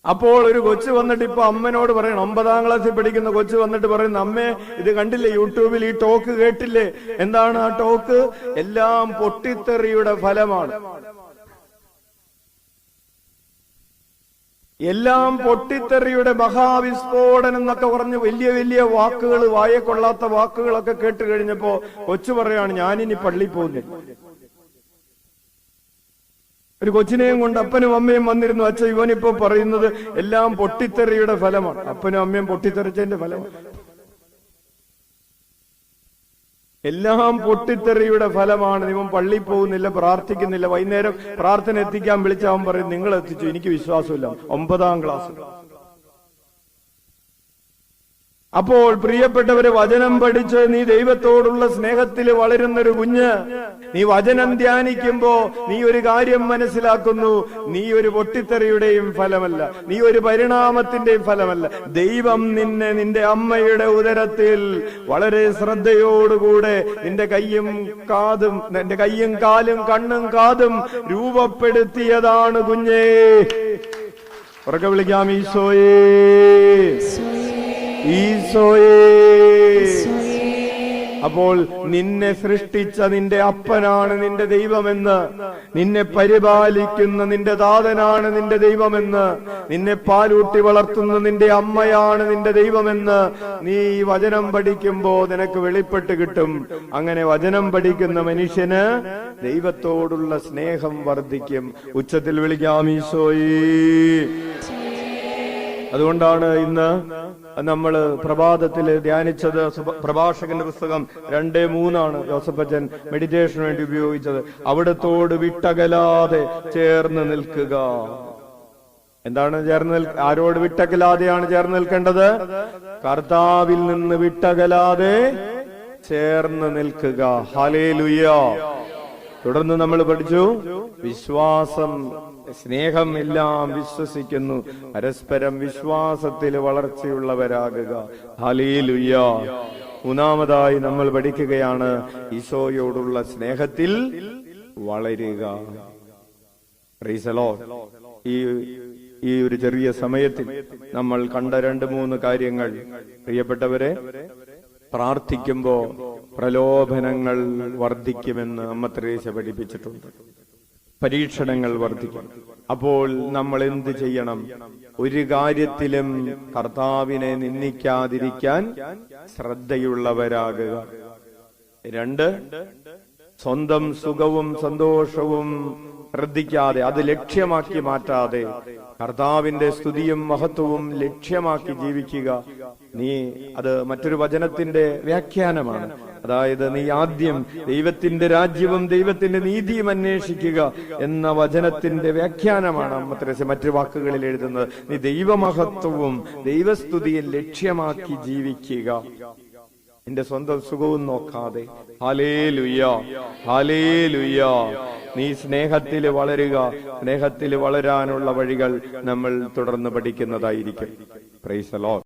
അപ്പോൾ ഒരു കൊച്ചു വന്നിട്ട് ഇപ്പൊ അമ്മനോട് പറയണം, 9ാം ക്ലാസ്സിൽ പഠിക്കുന്ന കൊച്ചു വന്നിട്ട് പറയുന്നു, അമ്മേ ഇത് കണ്ടില്ലേ, യൂട്യൂബിൽ ഈ ടോക്ക് കേട്ടില്ലേ? എന്താണ് ആ ടോക്ക്? എല്ലാം പൊട്ടിത്തെറിയുടെ ഫലമാണ്. എല്ലാം പൊട്ടിത്തെറിയുടെ മഹാവിസ്ഫോടനം എന്നൊക്കെ പറഞ്ഞ് വലിയ വലിയ വാക്കുകൾ, വായെ കൊള്ളാത്ത വാക്കുകളൊക്കെ കേട്ട് കഴിഞ്ഞപ്പോ കൊച്ചു പറയാണ്, ഞാനിനി പള്ളി പോകുന്നില്ല. ഒരു കൊച്ചിനെയും കൊണ്ട് അപ്പനും അമ്മയും വന്നിരുന്നു. അച്ഛൻ ഇവനിപ്പോ പറയുന്നത് എല്ലാം പൊട്ടിത്തെറിയുടെ ഫലമാണ്. അപ്പനും അമ്മയും പൊട്ടിത്തെറിച്ചതിന്റെ ഫലമാണ്. എല്ലാം പൊട്ടിത്തെറിയുടെ ഫലമാണ്. ഇവൻ പള്ളി പോകുന്നില്ല, പ്രാർത്ഥിക്കുന്നില്ല. വൈകുന്നേരം പ്രാർത്ഥന എത്തിക്കാൻ വിളിച്ച അവൻ പറയും, നിങ്ങൾ എത്തിച്ചു, എനിക്ക് വിശ്വാസമില്ല. 9ാം ക്ലാസ്. അപ്പോൾ പ്രിയപ്പെട്ടവരെ, വചനം പഠിച്ച് നീ ദൈവത്തോടുള്ള സ്നേഹത്തിൽ വളരുന്നൊരു കുഞ്ഞ്, നീ വചനം ധ്യാനിക്കുമ്പോ നീ ഒരു കാര്യം മനസ്സിലാക്കുന്നു. നീ ഒരു പൊട്ടിത്തെറിയുടെയും ഫലമല്ല, നീ ഒരു പരിണാമത്തിന്റെയും ഫലമല്ല. ദൈവം നിന്നെ നിന്റെ അമ്മയുടെ ഉദരത്തിൽ വളരെ ശ്രദ്ധയോടുകൂടെ നിന്റെ കയ്യും കാലും കണ്ണും കാതും രൂപപ്പെടുത്തിയതാണ് കുഞ്ഞേ. ഉറക്കെ വിളിക്കാം, ഈശോയേ, ഈശോയേ. അപ്പോൾ നിന്നെ സൃഷ്ടിച്ച നിന്റെ അപ്പനാണ് നിന്റെ ദൈവമെന്ന്, നിന്നെ പരിപാലിക്കുന്ന നിന്റെ താതനാണ് നിന്റെ ദൈവമെന്ന്, നിന്നെ പാലൂട്ടി വളർത്തുന്ന നിന്റെ അമ്മയാണ് നിന്റെ ദൈവമെന്ന് നീ വചനം പഠിക്കുമ്പോ നിനക്ക് വെളിപ്പെട്ട് കിട്ടും. അങ്ങനെ വചനം പഠിക്കുന്ന മനുഷ്യന് ദൈവത്തോടുള്ള സ്നേഹം വർദ്ധിക്കും. ഉച്ചത്തിൽ വിളിക്കാം, ഈശോയേ. അതുകൊണ്ടാണ് ഇന്ന് നമ്മൾ പ്രഭാതത്തിൽ ധ്യാനിച്ചത് പ്രഭാഷകന്റെ പുസ്തകം 2:3 ജോസഫ് അച്ഛൻ മെഡിറ്റേഷന് വേണ്ടി ഉപയോഗിച്ചത്. അവിടത്തോട് വിട്ടകലാതെ ചേർന്ന് നിൽക്കുക. എന്താണ് ആരോട് വിട്ടകലാതെയാണ് ചേർന്ന് നിൽക്കേണ്ടത്? കർത്താവിൽ നിന്ന് വിട്ടകലാതെ ചേർന്ന് നിൽക്കുക. ഹല്ലേലൂയ. തുടർന്ന് നമ്മൾ പഠിച്ചു, വിശ്വാസം, സ്നേഹം എല്ലാം വിശ്വസിക്കുന്നു, പരസ്പരം വിശ്വാസത്തിൽ വളർച്ചയുള്ളവരാകുക. ഹല്ലേലൂയ. 3ാമതായി നമ്മൾ പഠിക്കുകയാണ്, ഈശോയോടുള്ള സ്നേഹത്തിൽ വളരുക. Praise the Lord. ഈ ഒരു ചെറിയ സമയത്തിൽ നമ്മൾ കണ്ട 2-3 കാര്യങ്ങൾ, പ്രിയപ്പെട്ടവരെ, പ്രാർത്ഥിക്കുമ്പോ പ്രലോഭനങ്ങൾ വർദ്ധിക്കുമെന്ന് അമ്മ ത്രേസ്യ പഠിപ്പിച്ചിട്ടുണ്ട്. പരീക്ഷണങ്ങൾ വർദ്ധിക്കും. അപ്പോൾ നമ്മൾ എന്ത് ചെയ്യണം? ഒരു കാര്യത്തിലും കർത്താവിനെ നിന്ദിക്കാതിരിക്കാൻ ശ്രദ്ധയുള്ളവരാകുക. 2, സ്വന്തം സുഖവും സന്തോഷവും ശ്രദ്ധിക്കാതെ, അത് ലക്ഷ്യമാക്കി മാറ്റാതെ, കർത്താവിന്റെ സ്തുതിയും മഹത്വവും ലക്ഷ്യമാക്കി ജീവിക്കുക. അത് മറ്റൊരു വചനത്തിന്റെ വ്യാഖ്യാനമാണ്. അതായത് നീ ആദ്യം ദൈവത്തിന്റെ രാജ്യവും ദൈവത്തിന്റെ നീതിയും അന്വേഷിക്കുക എന്ന വചനത്തിന്റെ വ്യാഖ്യാനമാണ് അമ്മ ത്രേസ്യ മറ്റു വാക്കുകളിൽ എഴുതുന്നത്. നീ ദൈവമഹത്വവും ദൈവസ്തുതിയും ലക്ഷ്യമാക്കി ജീവിക്കുക, നിന്റെ സ്വന്തം സുഖവും നോക്കാതെ. Hallelujah, hallelujah. നീ സ്നേഹത്തിൽ വളരുക. സ്നേഹത്തിൽ വളരാനുള്ള വഴികൾ നമ്മൾ തുടർന്ന് പഠിക്കുന്നതായിരിക്കും. Praise the Lord.